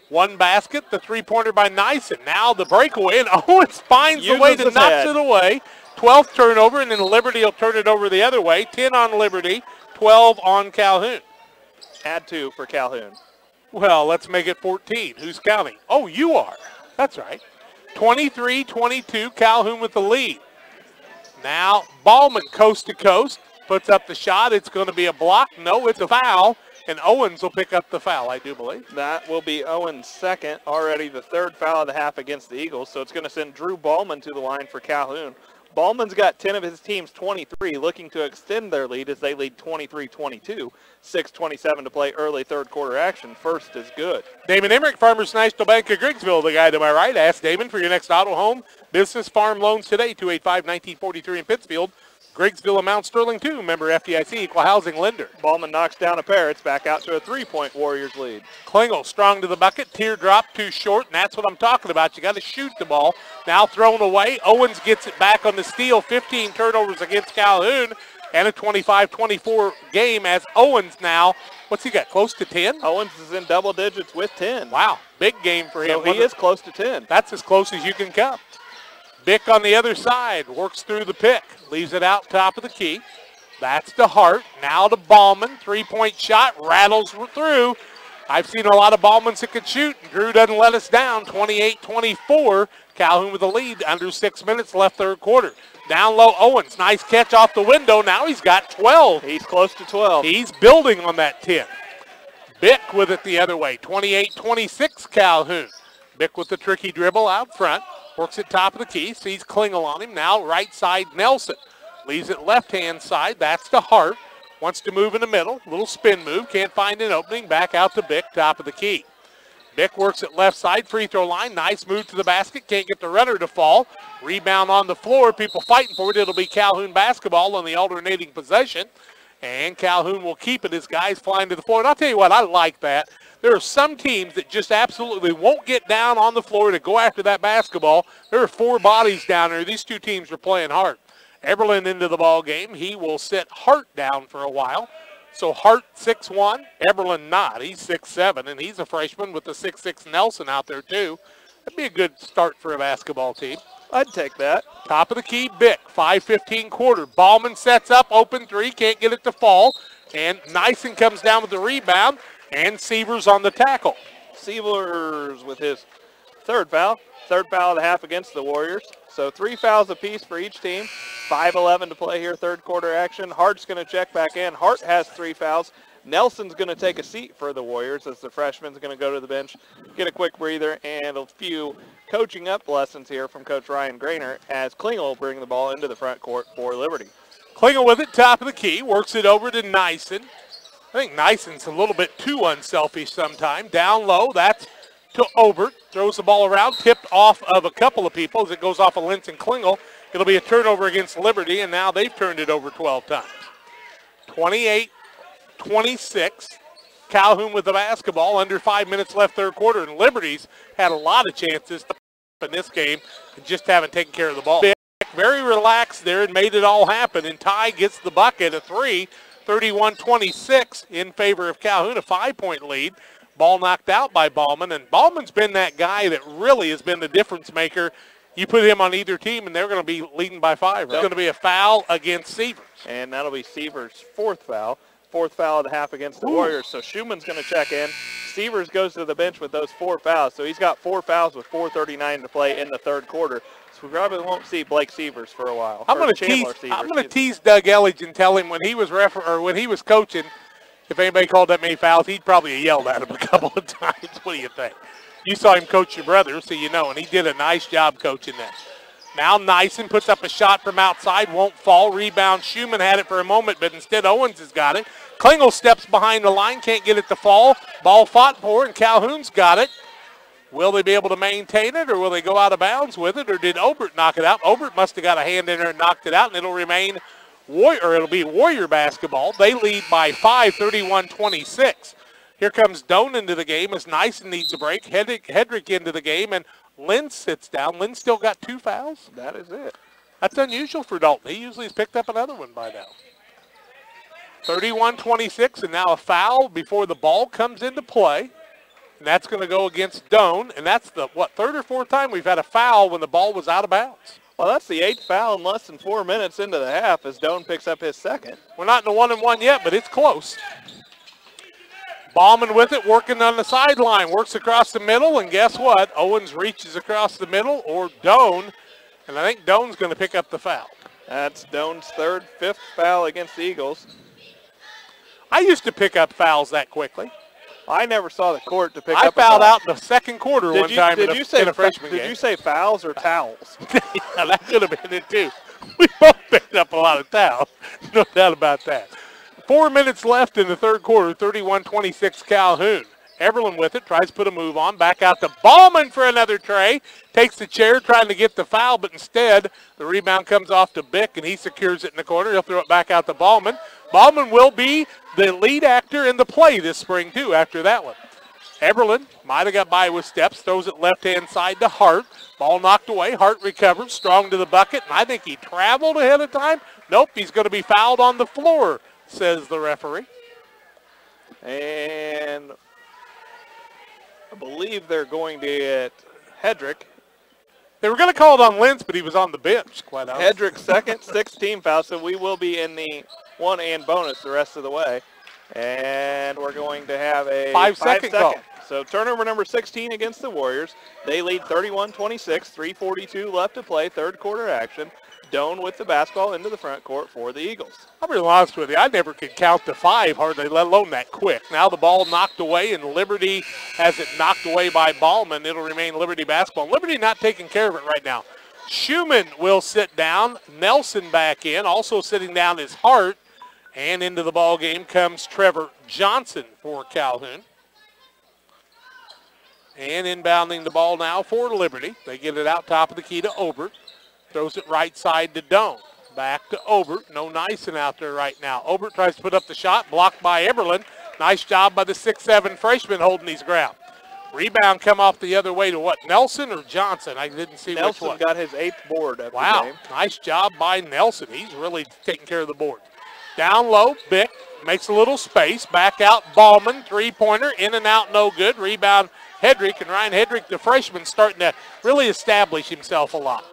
1 basket, the three-pointer by Nyson. Now the breakaway, and Owens finds the way to knock it away. 12th turnover, and then Liberty will turn it over the other way. 10 on Liberty, 12 on Calhoun. Add 2 for Calhoun. Well, let's make it 14. Who's counting? Oh, you are. That's right. 23-22, Calhoun with the lead. Now, Ballman coast to coast, puts up the shot. It's going to be a block. No, it's a foul, and Owens will pick up the foul, I do believe. That will be Owens' second, already the third foul of the half against the Eagles, so it's going to send Drew Ballman to the line for Calhoun. Ballman's got 10 of his team's 23, looking to extend their lead as they lead 23-22. 6:27 to play early third quarter action. First is good. Damon Emmerich, Farmers National Bank of Griggsville, the guy to my right. Ask Damon for your next auto, home, business, farm loans today. 285-1943 in Pittsfield. Griggsville and Mount Sterling, too. Member FDIC, equal housing lender. Ballman knocks down a pair. It's back out to a 3-point Warriors lead. Klingel strong to the bucket. Teardrop too short, and that's what I'm talking about. You got to shoot the ball. Now thrown away. Owens gets it back on the steal. 15 turnovers against Calhoun, and a 25-24 game as Owens now, what's he got, close to 10? Owens is in double digits with 10. Wow, big game for him. So he is close to 10. That's as close as you can come. Bick on the other side, works through the pick, leaves it out top of the key. That's to Hart, now to Ballman, three-point shot, rattles through. I've seen a lot of Ballmans that could shoot, and Drew doesn't let us down, 28-24. Calhoun with the lead, under 6 minutes left third quarter. Down low, Owens, nice catch off the window, now he's got 12. He's close to 12. He's building on that 10. Bick with it the other way, 28-26 Calhoun. Bick with the tricky dribble out front. Works at top of the key, sees Klingel on him. Now right side Nelson. Leaves it left-hand side. That's to Hart. Wants to move in the middle. Little spin move. Can't find an opening. Back out to Bick, top of the key. Bick works at left side, free throw line. Nice move to the basket. Can't get the runner to fall. Rebound on the floor. People fighting for it. It'll be Calhoun basketball on the alternating possession. And Calhoun will keep it as guys flying to the floor. And I'll tell you what, I like that. There are some teams that just absolutely won't get down on the floor to go after that basketball. There are four bodies down there. These two teams are playing hard. Eberlin into the ball game. He will sit Hart down for a while. So Hart 6'1", Eberlin not. He's 6'7", and he's a freshman with the 6'6" Nelson out there too. That'd be a good start for a basketball team. I'd take that. Top of the key, Bick, 5:15 quarter. Ballman sets up, open three, can't get it to fall. And Nyson comes down with the rebound, and Sievers on the tackle. Sievers with his third foul of the half against the Warriors. So 3 fouls apiece for each team. 5:11 to play here, third quarter action. Hart's going to check back in. Hart has 3 fouls. Nelson's going to take a seat for the Warriors as the freshman's going to go to the bench, get a quick breather, and a few coaching up lessons here from Coach Ryan Grainer as Klingel will bring the ball into the front court for Liberty. Klingel with it, top of the key, works it over to Nyson. I think Nyson's a little bit too unselfish sometime. Down low, that's to Obert. Throws the ball around, tipped off of a couple of people as it goes off of Lentz and Klingel. It'll be a turnover against Liberty, and now they've turned it over 12 times. 28-26. Calhoun with the basketball, under 5 minutes left third quarter, and Liberty's had a lot of chances in this game and just haven't taken care of the ball. Very relaxed there and made it all happen, and Ty gets the bucket, a three, 31-26 in favor of Calhoun, a 5-point lead. Ball knocked out by Ballman, and Ballman's been that guy that really has been the difference maker. You put him on either team, and they're going to be leading by 5. It's going to be a foul against Sievers. And that'll be Sievers' fourth foul of the half against the Warriors. So Schumann's going to check in. Sievers goes to the bench with those 4 fouls. So he's got 4 fouls with 4:39 to play in the third quarter. So we probably won't see Blake Sievers for a while. I'm going to tease Doug Elledge and tell him when he was coaching, if anybody called that many fouls, he'd probably yelled at him a couple of times. What do you think? You saw him coach your brother, so you know, and he did a nice job coaching that. Now Nyson puts up a shot from outside, won't fall. Rebound, Schumann had it for a moment, but instead Owens has got it. Klingel steps behind the line, can't get it to fall. Ball fought for, and Calhoun's got it. Will they be able to maintain it, or will they go out of bounds with it, or did Obert knock it out? Obert must have got a hand in there and knocked it out, and it'll remain it'll be Warrior basketball. They lead by 5, 31-26. Here comes Doan into the game as Nyson needs a break. Hedrick into the game, and Lynn sits down. Lynn still got 2 fouls. That is it. That's unusual for Dalton. He usually has picked up another one by now. 31-26, and now a foul before the ball comes into play. And that's going to go against Doan. And that's the, third or fourth time we've had a foul when the ball was out of bounds. Well, that's the 8th foul in less than 4 minutes into the half as Doan picks up his second. We're not in the 1-and-1 yet, but it's close. Ballman with it, working on the sideline, works across the middle, and guess what? Owens reaches across the middle, or Doan, and I think Doan's going to pick up the foul. That's Doan's fifth foul against the Eagles. I used to pick up fouls that quickly. I never saw the court to pick up a foul. I fouled out in the second quarter one time in a freshman game. Did you say fouls or towels? Yeah, that could have been it too. We both picked up a lot of towels. No doubt about that. 4 minutes left in the third quarter, 31-26 Calhoun. Everlin with it, tries to put a move on, back out to Ballman for another tray. Takes the chair, trying to get the foul, but instead the rebound comes off to Bick, and he secures it in the corner. He'll throw it back out to Ballman. Ballman will be the lead actor in the play this spring, too, after that one. Everlin might have got by with steps, throws it left-hand side to Hart. Ball knocked away. Hart recovers, strong to the bucket, and I think he traveled ahead of time. Nope, he's going to be fouled on the floor, says the referee. And I believe they're going to get Hedrick. They were going to call it on Lentz, but he was on the bench, quite honestly. Hedrick's second, 16 foul, so we will be in the one and bonus the rest of the way. And we're going to have a 5-second call. So turnover number 16 against the Warriors. They lead 31-26, 3:42 left to play, third quarter action. Doan with the basketball into the front court for the Eagles. I'll be honest with you, I never could count to 5 hardly, let alone that quick. Now the ball knocked away, and Liberty has it knocked away by Ballman. It'll remain Liberty basketball. Liberty not taking care of it right now. Schumann will sit down. Nelson back in. Also sitting down is Hart. And into the ball game comes Trevor Johnson for Calhoun. And inbounding the ball now for Liberty. They get it out top of the key to Obert. Throws it right side to Doan. Back to Obert. No Nyson out there right now. Obert tries to put up the shot. Blocked by Eberlin. Nice job by the 6'7" freshman holding his ground. Rebound come off the other way to what? Nelson or Johnson? I didn't see Nelson which one. Got his 8th board at the game. Nice job by Nelson. He's really taking care of the board. Down low, Bick makes a little space. Back out, Ballman, three-pointer, in and out, no good. Rebound, Hedrick, and Ryan Hedrick, the freshman, starting to really establish himself a lot.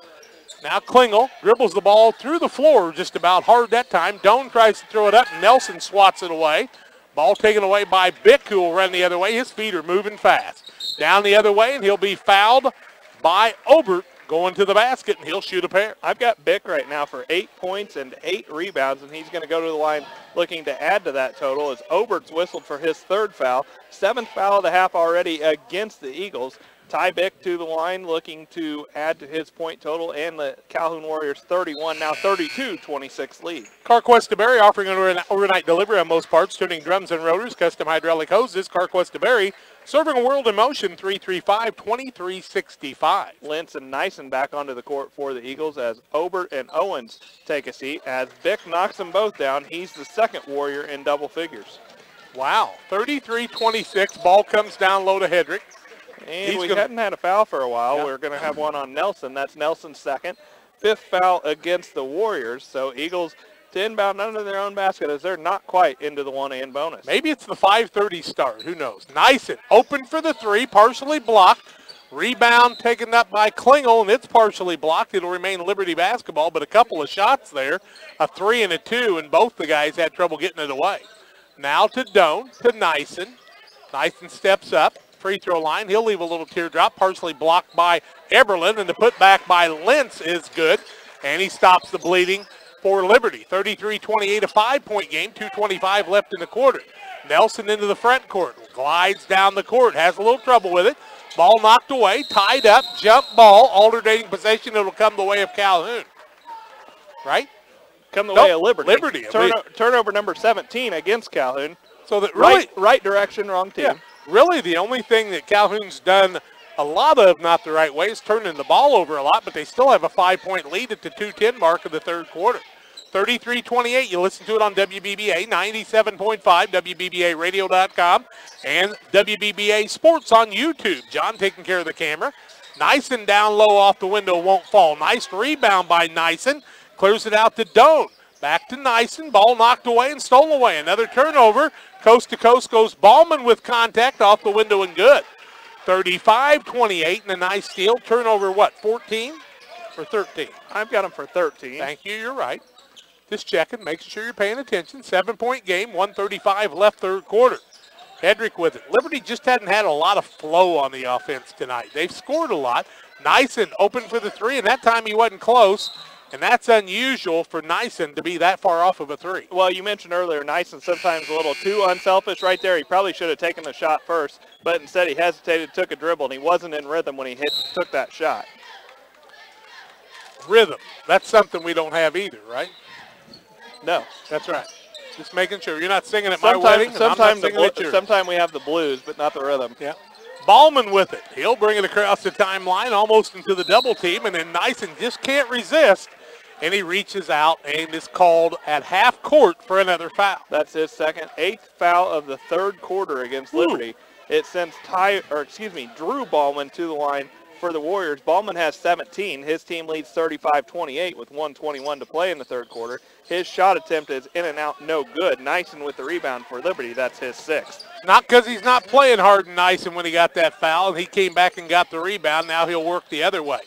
Now Klingel dribbles the ball through the floor just about hard that time. Doan tries to throw it up, and Nelson swats it away. Ball taken away by Bick, who will run the other way. His feet are moving fast. Down the other way, and he'll be fouled by Obert. Going to the basket, and he'll shoot a pair. I've got Bick right now for 8 points and 8 rebounds, and he's going to go to the line looking to add to that total as Obert's whistled for his 3rd foul. 7th foul of the half already against the Eagles. Ty Bick to the line looking to add to his point total, and the Calhoun Warriors 31, now 32-26 lead. CarQuest of Berry offering an overnight delivery on most parts, tuning drums and rotors, custom hydraulic hoses. CarQuest of Berry, serving a world in motion, 335-2365. Lentz and Nyson back onto the court for the Eagles as Obert and Owens take a seat. As Bick knocks them both down, he's the 2nd Warrior in double figures. Wow, 33-26. Ball comes down low to Hedrick. And we hadn't had a foul for a while. Yeah. We're going to have one on Nelson. That's Nelson's 2nd. 5th foul against the Warriors. So Eagles to inbound under their own basket as they're not quite into the one and bonus. Maybe it's the 5:30 start. Who knows? Nyson open for the 3, partially blocked. Rebound taken up by Klingel, and it's partially blocked. It'll remain Liberty basketball, but a couple of shots there, a 3 and a 2, and both the guys had trouble getting it away. Now to Doan, to Nyson. Nyson steps up. Free throw line. He'll leave a little teardrop, partially blocked by Eberlin, and the putback by Lentz is good, and he stops the bleeding for Liberty. 33-28, a 5-point game, 2:25 left in the quarter. Nelson into the front court, glides down the court, has a little trouble with it. Ball knocked away, tied up, jump ball, alternating possession. It'll come the way of Calhoun. Right? Come the way of Liberty. Liberty. Turnover number 17 against Calhoun. So that really, right direction, wrong team. Yeah. Really, the only thing that Calhoun's done a lot of, not the right way, is turning the ball over a lot, but they still have a 5-point lead at the 2:10 mark of the third quarter. 33-28, you listen to it on WBBA, 97.5, WBBAradio.com, and WBBA Sports on YouTube. John taking care of the camera. Nyson down low off the window, won't fall. Nice rebound by Nyson. Clears it out to Doan. Back to Nyson. Ball knocked away and stolen away. Another turnover. Coast to coast goes Ballman with contact off the window and good. 35-28 and a nice steal. Turnover, what, 14 or 13? I've got him for 13. Thank you. You're right. Just checking, making sure you're paying attention. 7-point game, 1:35 left third quarter. Hedrick with it. Liberty just hadn't had a lot of flow on the offense tonight. They've scored a lot. Nyson open for the three, and that time he wasn't close. And that's unusual for Nyson to be that far off of a three. Well, you mentioned earlier, Nyson sometimes a little too unselfish right there. He probably should have taken the shot first, but instead he hesitated, took a dribble, and he wasn't in rhythm when he took that shot. Rhythm. That's something we don't have either, right? No. That's right. Just making sure. You're not singing at my wedding, and I'm not singing at yours. Sometimes we have the blues, but not the rhythm. Yeah. Ballman with it. He'll bring it across the timeline, almost into the double team, and then Nyson just can't resist. And he reaches out and is called at half court for another foul. That's his second, 8th foul of the third quarter against Liberty. It sends Drew Ballman to the line for the Warriors. Ballman has 17. His team leads 35-28 with 1:21 to play in the third quarter. His shot attempt is in and out, no good. Nyson with the rebound for Liberty. That's his 6th. Not because he's not playing hard and Nyson when he got that foul, and he came back and got the rebound. Now he'll work the other way.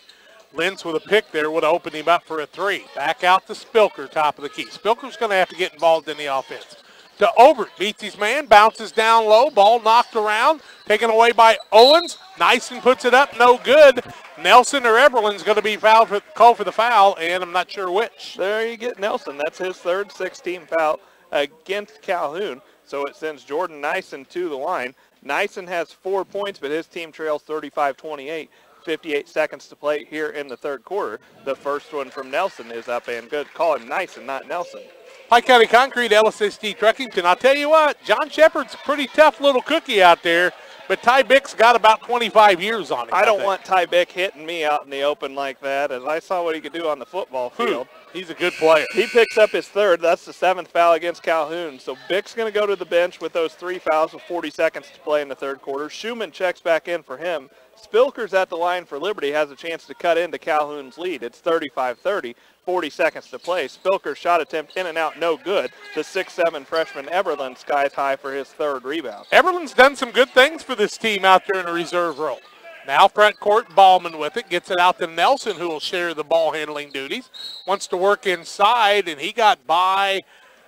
Lentz with a pick there would have opened him up for a three. Back out to Spilker, top of the key. Spilker's going to have to get involved in the offense. To Obert, beats his man, bounces down low, ball knocked around, taken away by Owens. Nyson puts it up, no good. Nelson or Eberlin's going to be called for the foul, and I'm not sure which. There you get Nelson. That's his third 16 foul against Calhoun. So it sends Jordan Nyson to the line. Nyson has 4 points, but his team trails 35-28. 58 seconds to play here in the third quarter. The first one from Nelson is up and good. Call him Nyson, not Nelson. Pike County Concrete, LSST Truckington. I'll tell you what, John Shepard's a pretty tough little cookie out there, but Ty Bick's got about 25 years on him. I don't want Ty Bick hitting me out in the open like that, as I saw what he could do on the football field. He's a good player. He picks up his third. That's the 7th foul against Calhoun. So Bick's going to go to the bench with those 3 fouls with 40 seconds to play in the third quarter. Schumann checks back in for him. Spilker's at the line for Liberty, has a chance to cut into Calhoun's lead. It's 35-30, 40 seconds to play. Spilker's shot attempt in and out, no good. The 6'7" freshman Eberlin skies high for his third rebound. Eberlin's done some good things for this team out there in a reserve role. Now front court, Ballman with it, gets it out to Nelson, who will share the ball handling duties. Wants to work inside, and he got by.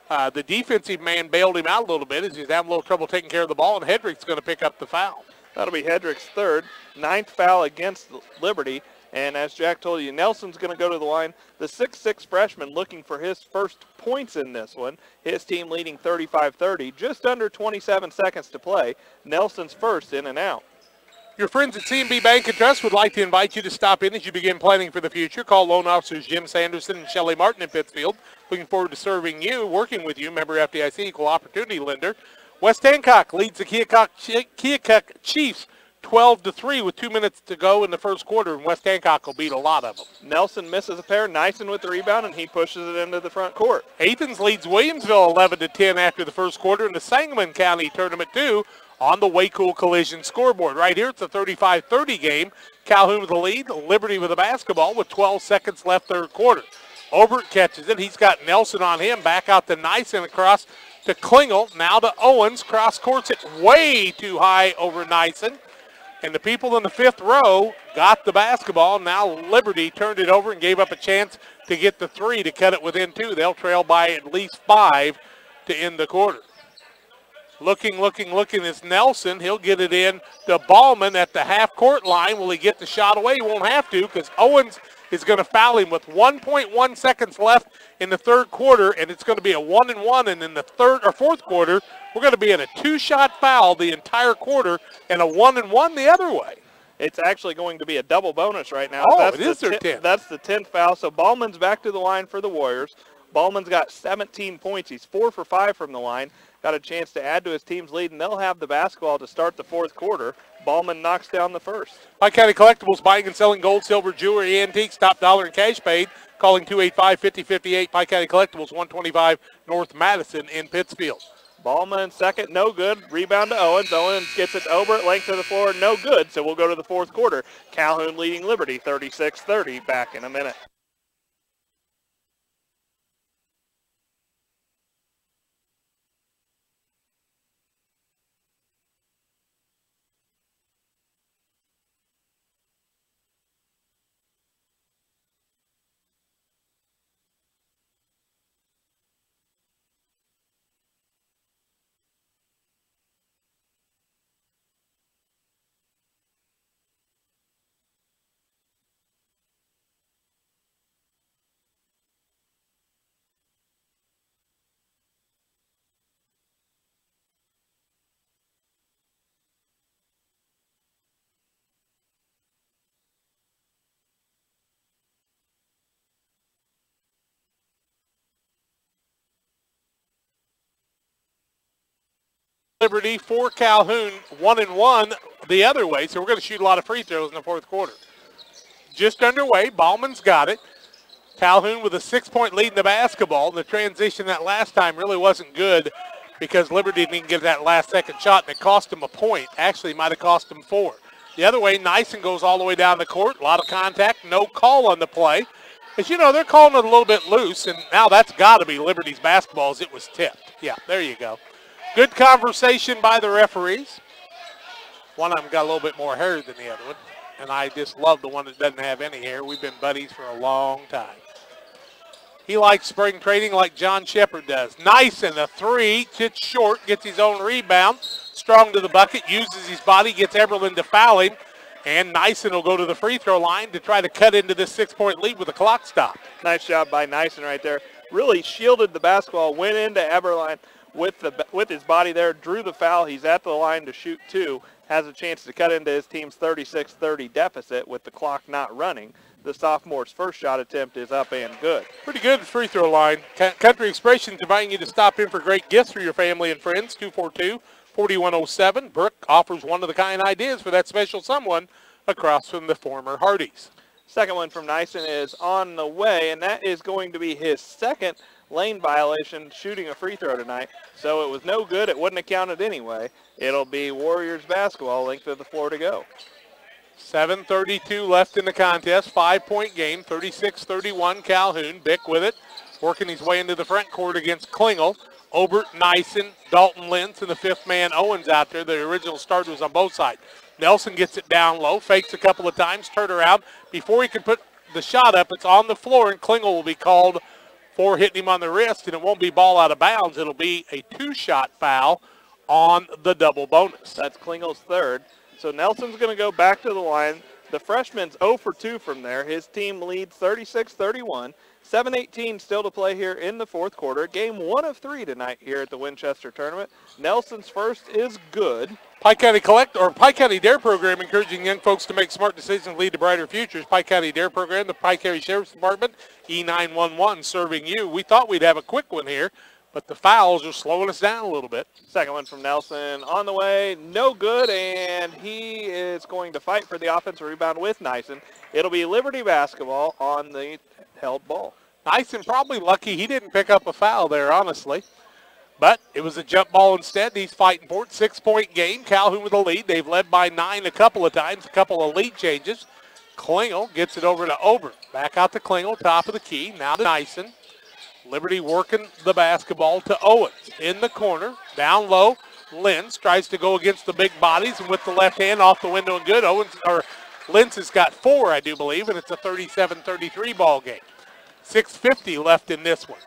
The defensive man bailed him out a little bit as he's having a little trouble taking care of the ball, and Hedrick's going to pick up the foul. That'll be Hedrick's third, 9th foul against Liberty. And as Jack told you, Nelson's going to go to the line. The 6'6" freshman looking for his first points in this one. His team leading 35-30, just under 27 seconds to play. Nelson's first in and out. Your friends at C&B Bank and Trust would like to invite you to stop in as you begin planning for the future. Call loan officers Jim Sanderson and Shelley Martin in Pittsfield. Looking forward to serving you, working with you, member FDIC, equal opportunity lender. West Hancock leads the Keokuk Chiefs 12-3 with 2 minutes to go in the first quarter, and West Hancock will beat a lot of them. Nelson misses a pair, Nyson with the rebound, and he pushes it into the front court. Athens leads Williamsville 11-10 after the first quarter in the Sangamon County Tournament 2 on the Waycool Collision scoreboard. Right here, it's a 35-30 game. Calhoun with the lead, Liberty with the basketball with 12 seconds left third quarter. Obert catches it. He's got Nelson on him. Back out to Nyson across to Klingel. Now to Owens. Cross courts it way too high over Nyson. And the people in the fifth row got the basketball. Now Liberty turned it over and gave up a chance to get the three to cut it within 2. They'll trail by at least 5 to end the quarter. Looking is Nelson. He'll get it in to Ballman at the half-court line. Will he get the shot away? He won't have to because Owens is going to foul him with 1.1 seconds left in the third quarter, and it's going to be a 1-and-1. And in the third or fourth quarter, we're going to be in a 2-shot foul the entire quarter and a 1-and-1 the other way. It's actually going to be a double bonus right now. Oh, it is their 10th. That's the 10th foul. So Ballman's back to the line for the Warriors. Ballman's got 17 points. He's 4 for 5 from the line. Got a chance to add to his team's lead, and they'll have the basketball to start the fourth quarter. Ballman knocks down the first. Pike County Collectibles, buying and selling gold, silver, jewelry, antiques, top dollar, and cash paid. Calling 285-5058. Pike County Collectibles, 125 North Madison in Pittsfield. Ballman second, no good. Rebound to Owens. Owens gets it over, length of the floor, no good. So we'll go to the fourth quarter. Calhoun leading Liberty 36-30. Back in a minute. Liberty, 4 Calhoun, 1-1 the other way. So we're going to shoot a lot of free throws in the fourth quarter. Just underway. Ballman's got it. Calhoun with a 6-point lead in the basketball. The transition that last time really wasn't good because Liberty didn't get that last second shot, and it cost him a point. Actually, might have cost him 4. The other way, Nyson goes all the way down the court. A lot of contact, no call on the play. As you know, they're calling it a little bit loose, and now that's got to be Liberty's basketball as it was tipped. Yeah, there you go. Good conversation by the referees. One of them got a little bit more hair than the other one, and I just love the one that doesn't have any hair. We've been buddies for a long time. He likes spring training like John Shepard does. Nyson, a 3, gets short, gets his own rebound. Strong to the bucket, uses his body, gets Eberlin to foul him, and Nyson will go to the free throw line to try to cut into this 6-point lead with a clock stop. Nice job by Nyson right there. Really shielded the basketball, went into Eberlin with his body there, drew the foul. He's at the line to shoot 2, has a chance to cut into his team's 36-30 deficit with the clock not running. The sophomore's first shot attempt is up and good. Pretty good free throw line. Country Expressions inviting you to stop in for great gifts for your family and friends. 242-4107. Brooke offers one-of-the-kind ideas for that special someone across from the former Hardys. Second one from Nyson is on the way, and that is going to be his second lane violation shooting a free throw tonight. So it was no good. It wouldn't have counted anyway. It'll be Warriors basketball, length of the floor to go. 7:32 left in the contest. 5-point game, 36-31 Calhoun. Bick with it, working his way into the front court against Klingel. Obert, Nyson, Dalton Lentz, and the fifth man Owens out there. The original starters on both sides. Nelson gets it down low, fakes a couple of times, turn around. Before he can put the shot up, it's on the floor, and Klingel will be called for hitting him on the wrist, and it won't be ball out of bounds. It'll be a 2-shot foul on the double bonus. That's Klingel's third. So Nelson's going to go back to the line. The freshman's 0 for 2 from there. His team leads 36-31. 7:18 still to play here in the fourth quarter. Game 1 of 3 tonight here at the Winchester tournament. Nelson's first is good. Pike County Dare Program encouraging young folks to make smart decisions and lead to brighter futures. Pike County Dare Program, the Pike County Sheriff's Department, E911 serving you. We thought we'd have a quick one here, but the fouls are slowing us down a little bit. Second one from Nelson on the way, no good, and he is going to fight for the offensive rebound with Nyson. It'll be Liberty basketball on the held ball. Nyson probably lucky he didn't pick up a foul there, honestly. But it was a jump ball instead. He's fighting for it. 6-point game. Calhoun with a lead. They've led by 9 a couple of times. A couple of lead changes. Klingel gets it over to Obert. Back out to Klingel, top of the key. Now to Nyson. Liberty working the basketball to Owens. In the corner, down low. Lentz tries to go against the big bodies, and with the left hand off the window and good. Lentz has got 4, I do believe, and it's a 37-33 ball game. 6:50 left in this one.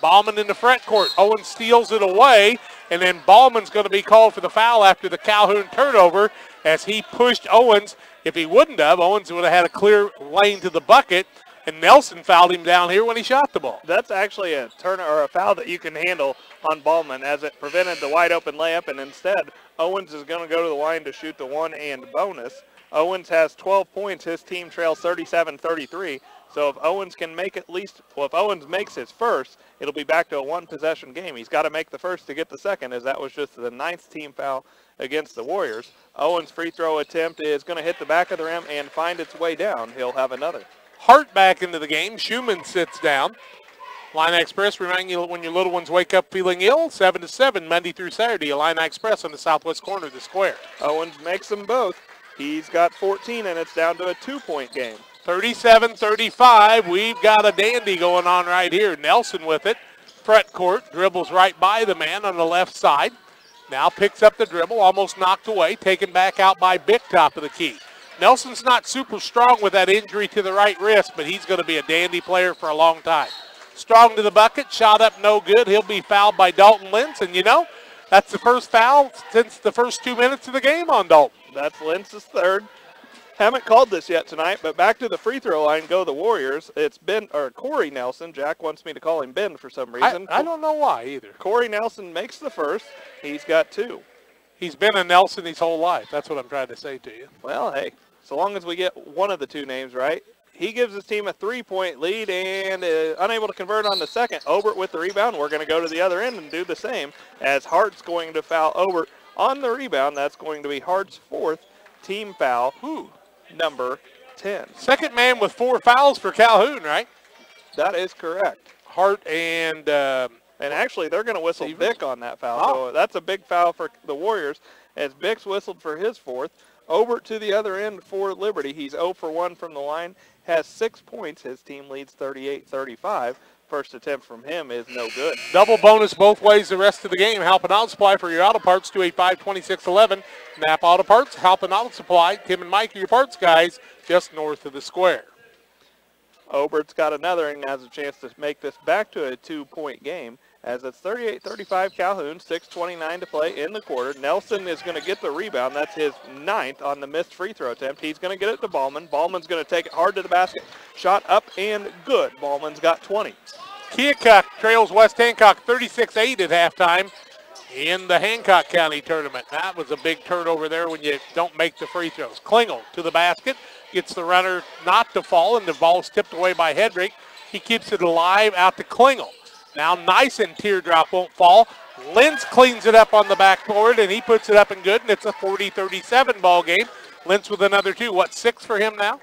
Ballman in the front court. Owens steals it away, and then Ballman's going to be called for the foul after the Calhoun turnover as he pushed Owens. If he wouldn't have, Owens would have had a clear lane to the bucket, and Nelson fouled him down here when he shot the ball. That's actually a foul that you can handle on Ballman, as it prevented the wide open layup, and instead Owens is going to go to the line to shoot the 1 and bonus. Owens has 12 points. His team trails 37-33. So if Owens can make if Owens makes his first, it'll be back to a 1-possession game. He's got to make the first to get the second, as that was just the 9th team foul against the Warriors. Owens' free throw attempt is going to hit the back of the rim and find its way down. He'll have another. Hart back into the game. Schumann sits down. Illini Express reminding you when your little ones wake up feeling ill, 7 to 7, Monday through Saturday. Illini Express on the southwest corner of the square. Owens makes them both. He's got 14, and it's down to a 2-point game. 37-35. We've got a dandy going on right here. Nelson with it. Front court. Dribbles right by the man on the left side. Now picks up the dribble. Almost knocked away. Taken back out by Bick, top of the key. Nelson's not super strong with that injury to the right wrist, but he's going to be a dandy player for a long time. Strong to the bucket. Shot up no good. He'll be fouled by Dalton Lentz. And, you know, that's the first foul since the first 2 minutes of the game on Dalton. That's Lentz's third. Haven't called this yet tonight, but back to the free throw line go the Warriors. It's Corey Nelson. Jack wants me to call him Ben for some reason. I don't know why either. Corey Nelson makes the first. He's got 2. He's been a Nelson his whole life. That's what I'm trying to say to you. Well, hey, so long as we get one of the 2 names right. He gives his team a 3-point lead and unable to convert on the second. Obert with the rebound. We're going to go to the other end and do the same, as Hart's going to foul Obert On the rebound, that's going to be Hart's fourth team foul, number 10. Second man with 4 fouls for Calhoun, right? That is correct. Hart and actually, they're going to whistle Bick on that foul. So that's a big foul for the Warriors as Bick's whistled for his fourth. Obert to the other end for Liberty. He's 0 for 1 from the line, has 6 points. His team leads 38-35. First attempt from him is no good. Double bonus both ways the rest of the game. Halpin Auto Supply for your auto parts, 285-2611. Napa Auto Parts, Halpin Auto Supply. Tim and Mike are your parts guys just north of the square. Obert's got another and has a chance to make this back to a 2-point game as it's 38-35 Calhoun, 6:29 to play in the quarter. Nelson is going to get the rebound. That's his 9th on the missed free throw attempt. He's going to get it to Ballman. Ballman's going to take it hard to the basket. Shot up and good. Ballman's got 20. Keokuk trails West Hancock 36-8 at halftime in the Hancock County tournament. That was a big turnover there when you don't make the free throws. Klingel to the basket. Gets the runner not to fall, and the ball's tipped away by Hedrick. He keeps it alive out to Klingel. Now Nyson teardrop won't fall. Lentz cleans it up on the backboard, and he puts it up and good, and it's a 40-37 ball game. Lentz with another 2. What, 6 for him now?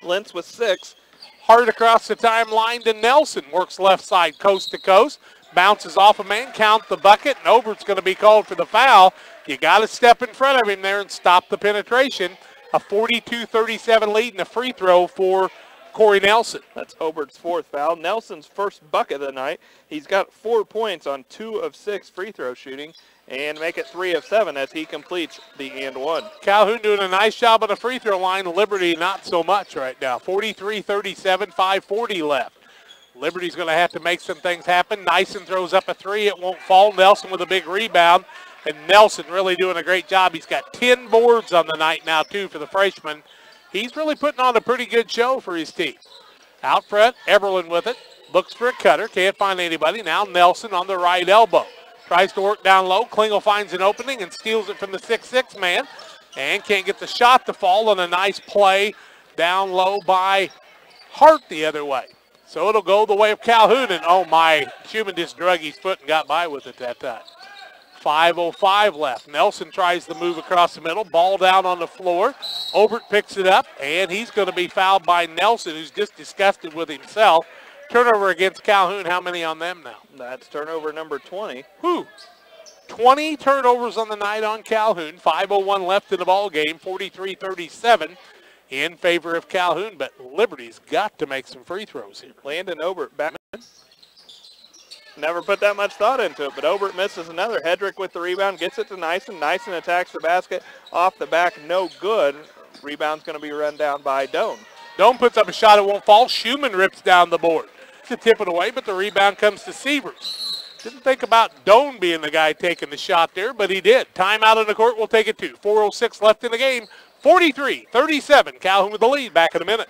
Lentz with 6. Hard across the timeline to Nelson. Works left side coast to coast. Bounces off a man, count the bucket, and Obert's going to be called for the foul. You got to step in front of him there and stop the penetration. A 42-37 lead and a free throw for Corey Nelson. That's Obert's 4th foul. Nelson's first bucket of the night. He's got 4 points on 2 of 6 free throw shooting and make it 3 of 7 as he completes the and 1. Calhoun doing a nice job on the free throw line. Liberty not so much right now. 43-37, 5:40 left. Liberty's going to have to make some things happen. Nyson throws up a 3. It won't fall. Nelson with a big rebound. And Nelson really doing a great job. He's got 10 boards on the night now, too, for the freshman. He's really putting on a pretty good show for his team. Out front, Everlin with it. Looks for a cutter. Can't find anybody. Now Nelson on the right elbow. Tries to work down low. Klingel finds an opening and steals it from the 6'6 man. And can't get the shot to fall on a nice play down low by Hart the other way. So it'll go the way of Calhoun. And, oh, my, Schumann just drug his foot and got by with it that time. 5:05 left. Nelson tries to move across the middle. Ball down on the floor. Obert picks it up, and he's going to be fouled by Nelson, who's just disgusted with himself. Turnover against Calhoun. How many on them now? That's turnover number 20. 20 turnovers on the night on Calhoun. 5:01 left in the ball game. 43-37 in favor of Calhoun, but Liberty's got to make some free throws here. Landon Obert back. Never put that much thought into it, but Obert misses another. Hedrick with the rebound, gets it to Nyson. Nyson attacks the basket off the back, no good. Rebound's going to be run down by Doan. Doan puts up a shot, it won't fall. Schumann rips down the board to tip it away, but the rebound comes to Sievers. Didn't think about Doan being the guy taking the shot there, but he did. Timeout on the court, we'll take it to 4:06 left in the game. 43-37, Calhoun with the lead. Back in a minute.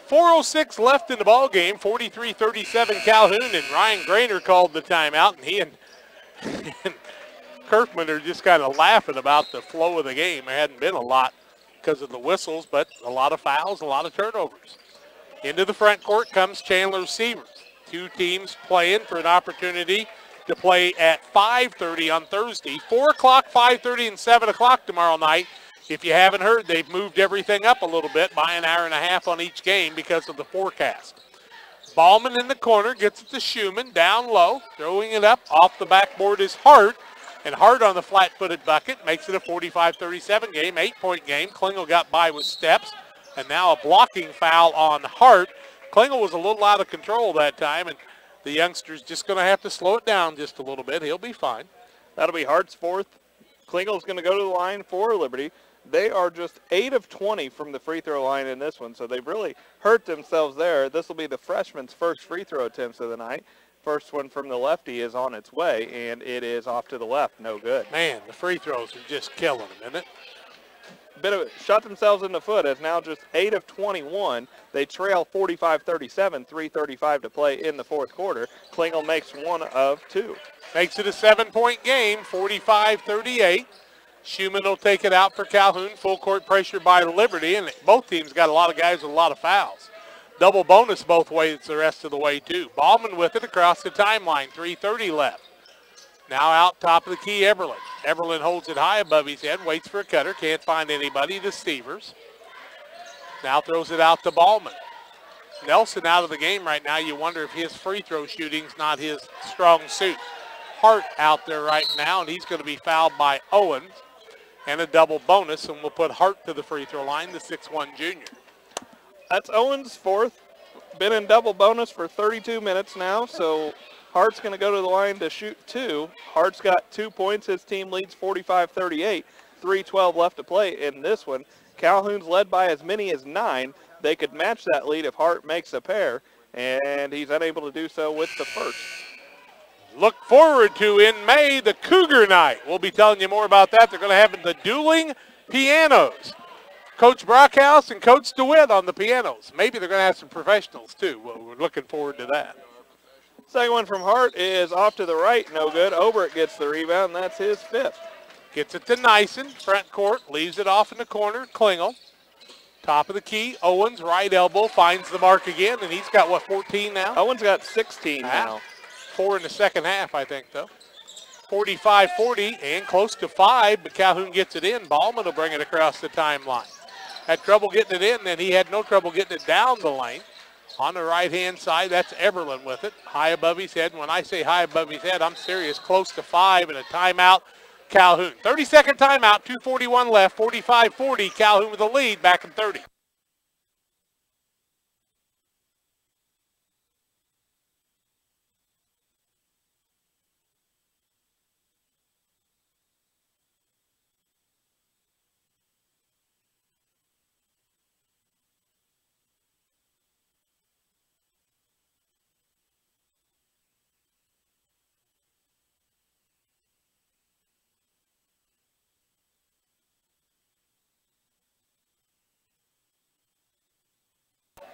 .406 left in the ball game. 43-37 Calhoun, and Ryan Grainer called the timeout, and he and Kirkman are just kind of laughing about the flow of the game. There hadn't been a lot because of the whistles, but a lot of fouls, a lot of turnovers. Into the front court comes Chandler Sievers. Two teams playing for an opportunity to play at 5:30 on Thursday. 4 o'clock, 5:30, and 7 o'clock tomorrow night. If you haven't heard, they've moved everything up a little bit by an hour and a half on each game because of the forecast. Ballman in the corner gets it to Schumann, down low, throwing it up. Off the backboard is Hart. And Hart on the flat-footed bucket makes it a 45-37 game, 8-point game. Klingel got by with steps, and now a blocking foul on Hart. Klingel was a little out of control that time, and the youngster's just going to have to slow it down just a little bit. He'll be fine. That'll be Hart's fourth. Klingel's going to go to the line for Liberty. They are just 8 of 20 from the free throw line in this one, so they've really hurt themselves there. This will be the freshman's first free throw attempts of the night. First one from the lefty is on its way, and it is off to the left. No good. Man, the free throws are just killing them, isn't it? Bit of shot themselves in the foot as now just 8 of 21. They trail 45-37, 3:35 to play in the fourth quarter. Klingel makes 1 of 2. Makes it a 7-point game, 45-38. Schumann will take it out for Calhoun. Full court pressure by Liberty, and both teams got a lot of guys with a lot of fouls. Double bonus both ways the rest of the way, too. Ballman with it across the timeline, 3:30 left. Now out top of the key, Eberlin. Eberlin holds it high above his head, waits for a cutter, can't find anybody to Stevers. Now throws it out to Ballman. Nelson out of the game right now. You wonder if his free throw shooting's not his strong suit. Hart out there right now, and he's going to be fouled by Owens. And a double bonus, and we'll put Hart to the free throw line, the 6'1 junior. That's Owens' fourth. Been in double bonus for 32 minutes now, so Hart's going to go to the line to shoot 2. Hart's got 2 points. His team leads 45-38. 3:12 left to play in this one. Calhoun's led by as many as 9. They could match that lead if Hart makes a pair, and he's unable to do so with the first. Look forward to in May the Cougar Night. We'll be telling you more about that. They're going to have the dueling pianos. Coach Brockhouse and Coach DeWitt on the pianos. Maybe they're going to have some professionals too. Well, we're looking forward to that. Second one from Hart is off to the right, no good. Obert gets the rebound, and that's his 5th. Gets it to Nyson, front court, leaves it off in the corner. Klingel, top of the key. Owens, right elbow, finds the mark again, and he's got, what, 14 now? Owens got 16 now. 4 in the second half, I think, though. 45-40 and close to 5, but Calhoun gets it in. Ballman will bring it across the timeline. Had trouble getting it in, and he had no trouble getting it down the lane. On the right-hand side, that's Eberlin with it, high above his head. When I say high above his head, I'm serious. Close to 5 and a timeout, Calhoun. 30-second timeout, 2:41 left, 45-40. Calhoun with the lead, back in 30.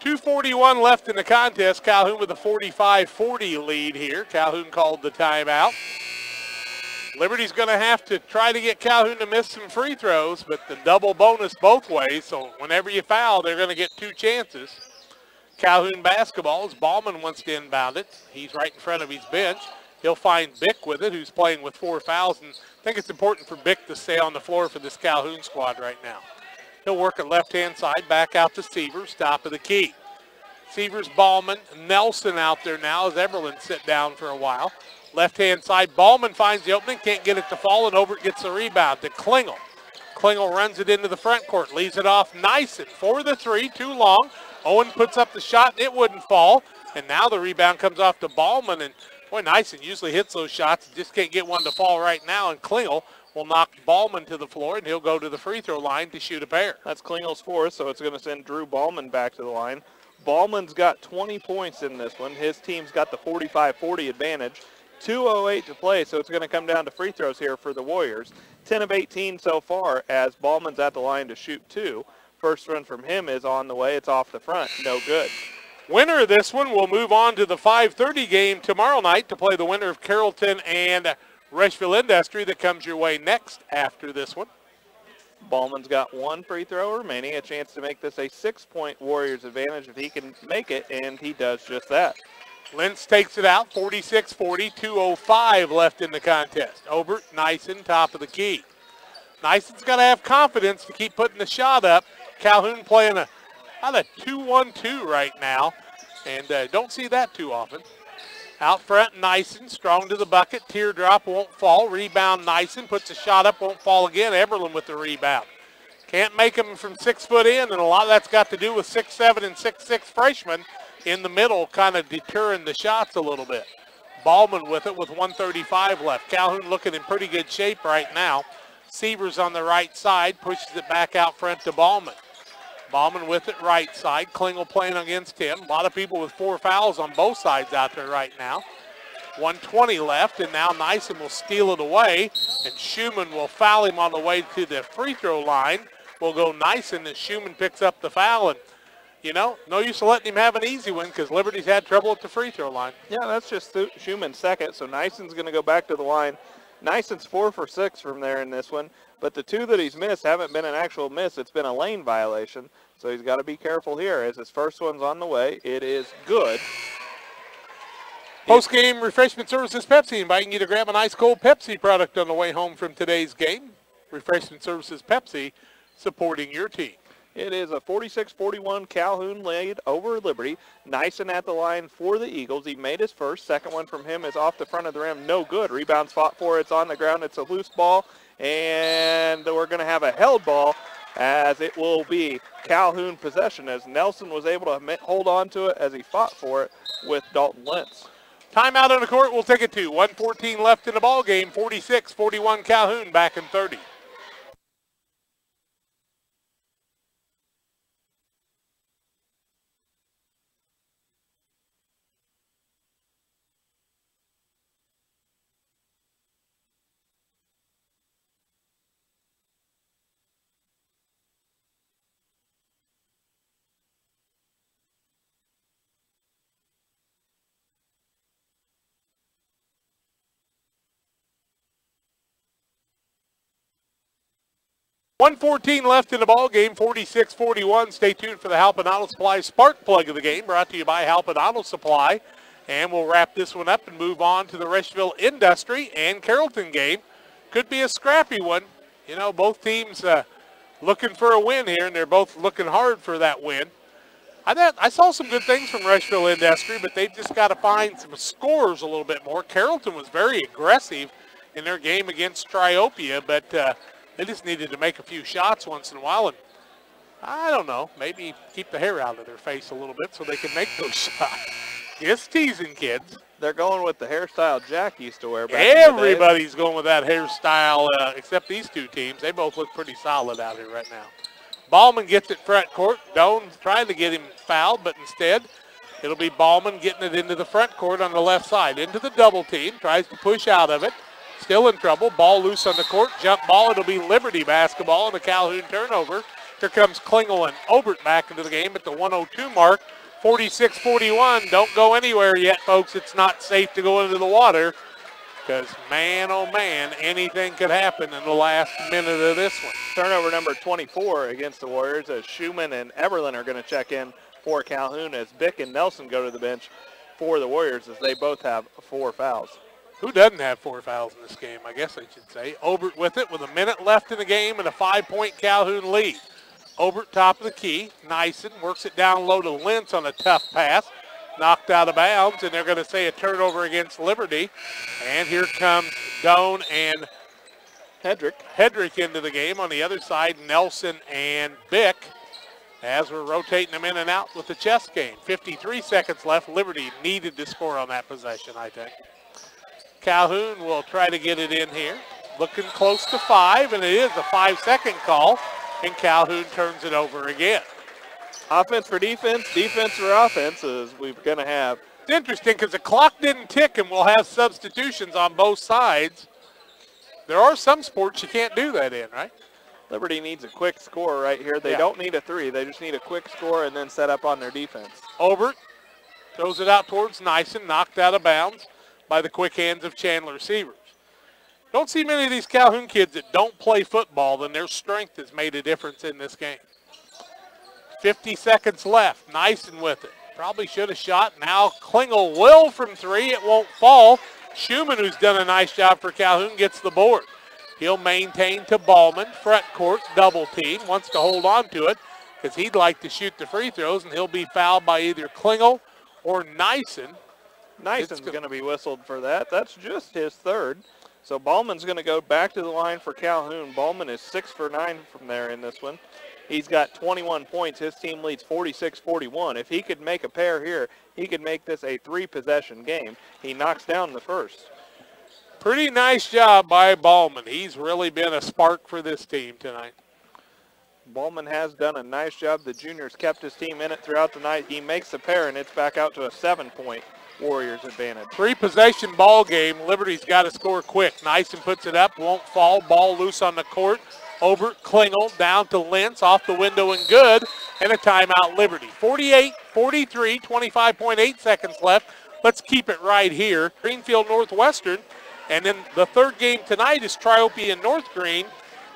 .241 left in the contest. Calhoun with a 45-40 lead here. Calhoun called the timeout. Liberty's going to have to try to get Calhoun to miss some free throws, but the double bonus both ways, so whenever you foul, they're going to get 2 chances. Calhoun basketball as Ballman wants to inbound it. He's right in front of his bench. He'll find Bick with it, who's playing with 4 fouls, and I think it's important for Bick to stay on the floor for this Calhoun squad right now. He'll work at left-hand side, back out to Severs, top of the key. Severs, Ballman, Nelson out there now as Eberlin sit down for a while. Left-hand side, Ballman finds the opening, can't get it to fall, and Obert gets the rebound to Klingel. Klingel runs it into the front court, leaves it off Nyson for the 3, too long. Owen puts up the shot, and it wouldn't fall. And now the rebound comes off to Ballman, and boy, Nyson usually hits those shots, just can't get one to fall right now, and Klingel will knock Ballman to the floor, and he'll go to the free throw line to shoot a pair. That's Klingel's 4th, so it's going to send Drew Ballman back to the line. Ballman's got 20 points in this one. His team's got the 45-40 advantage. 2:08 to play, so it's going to come down to free throws here for the Warriors. 10 of 18 so far as Ballman's at the line to shoot 2. First run from him is on the way. It's off the front. No good. Winner of this one will move on to the 5:30 game tomorrow night to play the winner of Carrollton and Rushville Industry that comes your way next after this one. Ballman's got 1 free throw remaining, a chance to make this a 6-point Warriors advantage if he can make it, and he does just that. Lentz takes it out, 46-40, 2:05 left in the contest. Obert, Nyson, top of the key. Nyson's got to have confidence to keep putting the shot up. Calhoun playing about a 2-1-2 right now, and don't see that too often. Out front, Nyson, strong to the bucket. Teardrop won't fall. Rebound, Nyson puts a shot up, won't fall again. Eberlin with the rebound. Can't make them from 6 foot in, and a lot of that's got to do with 6'7" and 6'6" freshmen in the middle, kind of deterring the shots a little bit. Ballman with it with 1:35 left. Calhoun looking in pretty good shape right now. Sievers on the right side, pushes it back out front to Ballman. Ballman with it right side. Klingel playing against him. A lot of people with 4 fouls on both sides out there right now. 1:20 left, and now Nyson will steal it away, and Schumann will foul him on the way to the free throw line. Will go Nyson as Schumann picks up the foul, and you know, no use of letting him have an easy one because Liberty's had trouble at the free throw line. Yeah, that's just Schumann's second, so Nyson's going to go back to the line. Nyson's 4 for 6 from there in this one, but the 2 that he's missed haven't been an actual miss. It's been a lane violation, so he's got to be careful here as his first one's on the way. It is good. Post-game refreshment services Pepsi, inviting you to grab an ice-cold Pepsi product on the way home from today's game. Refreshment services Pepsi, supporting your team. It is a 46-41 Calhoun lead over Liberty. Nyson at the line for the Eagles. He made his first. Second one from him is off the front of the rim. No good. Rebound fought for. It's on the ground. It's a loose ball. And we're going to have a held ball as it will be Calhoun possession as Nelson was able to hold on to it as he fought for it with Dalton Lentz. Timeout on the court. We'll take it to 1:14 left in the ball game. 46-41 Calhoun back in 30. $1:14 left in the ball game, 46-41. Stay tuned for the Halpin Auto Supply Spark Plug of the game, brought to you by Halpin Auto Supply. And we'll wrap this one up and move on to the Rushville Industry and Carrollton game. Could be a scrappy one. You know, both teams looking for a win here, and they're both looking hard for that win. I saw some good things from Rushville Industry, but they've just got to find some scores a little bit more. Carrollton was very aggressive in their game against Triopia, but they just needed to make a few shots once in a while, and I don't know, maybe keep the hair out of their face a little bit so they can make those shots. Just teasing, kids. They're going with the hairstyle Jack used to wear back Everybody's going with that hairstyle except these two teams. They both look pretty solid out here right now. Ballman gets it front court. Doan's trying to get him fouled, but instead it'll be Ballman getting it into the front court on the left side. Into the double team, tries to push out of it. Still in trouble. Ball loose on the court. Jump ball. It'll be Liberty basketball and a Calhoun turnover. Here comes Klingel and Obert back into the game at the 1:02 mark. 46-41. Don't go anywhere yet, folks. It's not safe to go into the water because, man, oh, man, anything could happen in the last minute of this one. Turnover number 24 against the Warriors as Schumann and Eberlin are going to check in for Calhoun as Bick and Nelson go to the bench for the Warriors as they both have 4 fouls. Who doesn't have 4 fouls in this game, I guess I should say. Obert with it with a minute left in the game and a 5-point Calhoun lead. Obert top of the key. Nyson works it down low to Lentz on a tough pass. Knocked out of bounds, and they're going to say a turnover against Liberty. And here comes Doan and Hedrick into the game. On the other side, Nelson and Bick as we're rotating them in and out with the chess game. 53 seconds left. Liberty needed to score on that possession, I think. Calhoun will try to get it in here. Looking close to 5, and it is a 5-second call, and Calhoun turns it over again. Offense for defense, defense for offense is we're going to have. It's interesting because the clock didn't tick, and we'll have substitutions on both sides. There are some sports you can't do that in, right? Liberty needs a quick score right here. They don't need a 3. They just need a quick score and then set up on their defense. Obert throws it out towards Nyson, knocked out of bounds by the quick hands of Chandler Sievers. Don't see many of these Calhoun kids that don't play football, then their strength has made a difference in this game. 50 seconds left. Nyson with it. Probably should have shot. Now Klingel will from 3. It won't fall. Schumann, who's done a nice job for Calhoun, gets the board. He'll maintain to Ballman. Front court, double team. Wants to hold on to it because he'd like to shoot the free throws, and he'll be fouled by either Klingel or Nyson. Nison's going to be whistled for that. That's just his third. So Ballman's going to go back to the line for Calhoun. Ballman is 6 for 9 from there in this one. He's got 21 points. His team leads 46-41. If he could make a pair here, he could make this a 3-possession game. He knocks down the first. Pretty nice job by Ballman. He's really been a spark for this team tonight. Ballman has done a nice job. The juniors kept his team in it throughout the night. He makes a pair, and it's back out to a 7-point Warriors advantage. 3-possession ball game. Liberty's got to score quick. Nyson puts it up, won't fall. Ball loose on the court. Obert, Klingel, down to Lentz, off the window and good, and a timeout Liberty. 48-43, 25.8 seconds left. Let's keep it right here. Greenfield Northwestern, and then the third game tonight is Triope and North Green,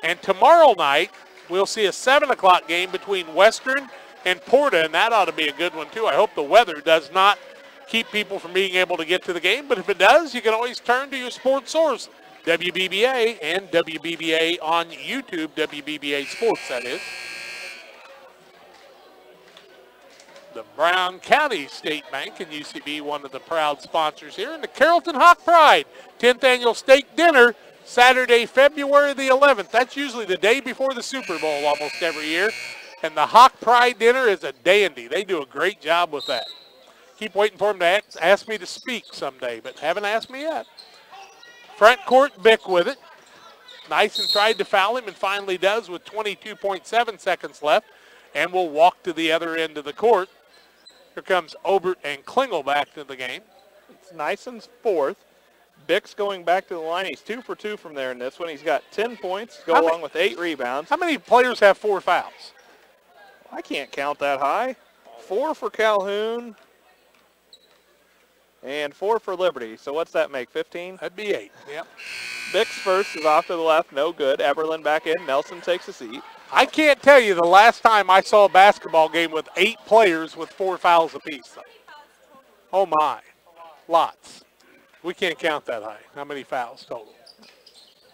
and tomorrow night we'll see a 7 o'clock game between Western and Porta, and that ought to be a good one too. I hope the weather does not keep people from being able to get to the game, but if it does, you can always turn to your sports source, WBBA, and WBBA on YouTube, WBBA Sports, that is. The Brown County State Bank and UCB, one of the proud sponsors here, and the Carrollton Hawk Pride 10th Annual Steak Dinner, Saturday, February the 11th. That's usually the day before the Super Bowl almost every year, and the Hawk Pride Dinner is a dandy. They do a great job with that. Keep waiting for them to ask me to speak someday, but haven't asked me yet. Front court, Bick with it. Nyson tried to foul him and finally does with 22.7 seconds left, and will walk to the other end of the court. Here comes Obert and Klingel back to the game. It's Nyson's fourth. Bick's going back to the line. He's 2 for 2 from there in this one. He's got 10 points, along with 8 rebounds. How many players have 4 fouls? I can't count that high. 4 for Calhoun. And 4 for Liberty. So what's that make, 15? That'd be 8, yep. Bick's first is off to the left, no good. Eberlin back in. Nelson takes a seat. I can't tell you the last time I saw a basketball game with 8 players with 4 fouls apiece. Oh my, lots. We can't count that high. How many fouls total?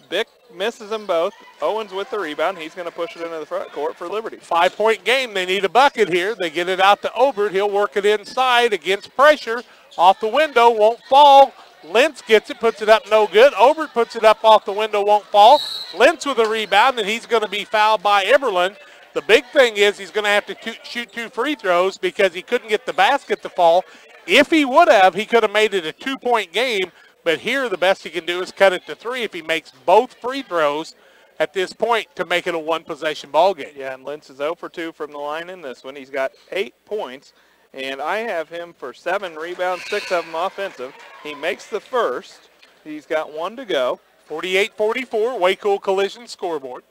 Bick misses them both. Owens with the rebound. He's going to push it into the front court for Liberty. 5-point game. They need a bucket here. They get it out to Obert. He'll work it inside against pressure. Off the window, won't fall. Lentz gets it, puts it up, no good. Obert puts it up off the window, won't fall. Lentz with a rebound, and he's going to be fouled by Eberlin. The big thing is he's going to have to shoot 2 free throws because he couldn't get the basket to fall. If he would have, he could have made it a 2-point game, but here the best he can do is cut it to 3 if he makes both free throws at this point to make it a 1-possession ball game. Yeah, and Lentz is 0 for 2 from the line in this one. He's got 8 points. And I have him for 7 rebounds, 6 of them offensive. He makes the first. He's got 1 to go. 48-44, Waco Collision scoreboard.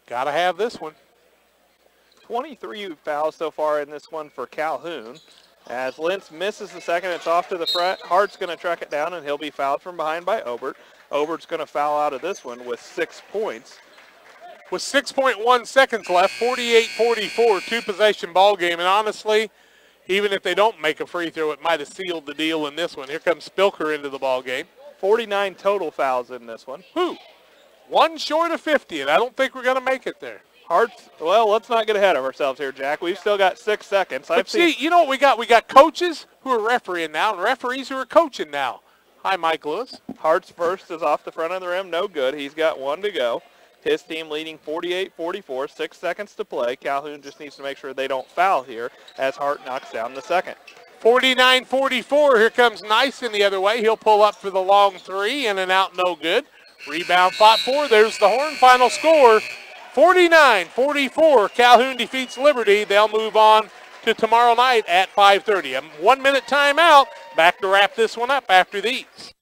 Got to have this one. 23 fouls so far in this one for Calhoun. As Lentz misses the second, it's off to the front. Hart's going to track it down, and he'll be fouled from behind by Obert. Obert's going to foul out of this one with 6 points. With 6.1 seconds left, 48-44, 2-possession ball game. And honestly, even if they don't make a free throw, it might have sealed the deal in this one. Here comes Spilker into the ball game. 49 total fouls in this one. Whew. 1 short of 50, and I don't think we're going to make it there. Well, let's not get ahead of ourselves here, Jack. We've still got 6 seconds. But see, you know what we got? We got coaches who are refereeing now and referees who are coaching now. Hi, Mike Lewis. Hart's first is off the front of the rim. No good. He's got 1 to go. His team leading 48-44, 6 seconds to play. Calhoun just needs to make sure they don't foul here as Hart knocks down the second. 49-44, here comes Nyson the other way. He'll pull up for the long 3, in and out, no good. Rebound fought for, there's the horn. Final score, 49-44. Calhoun defeats Liberty. They'll move on to tomorrow night at 5:30. A 1-minute timeout. Back to wrap this one up after these.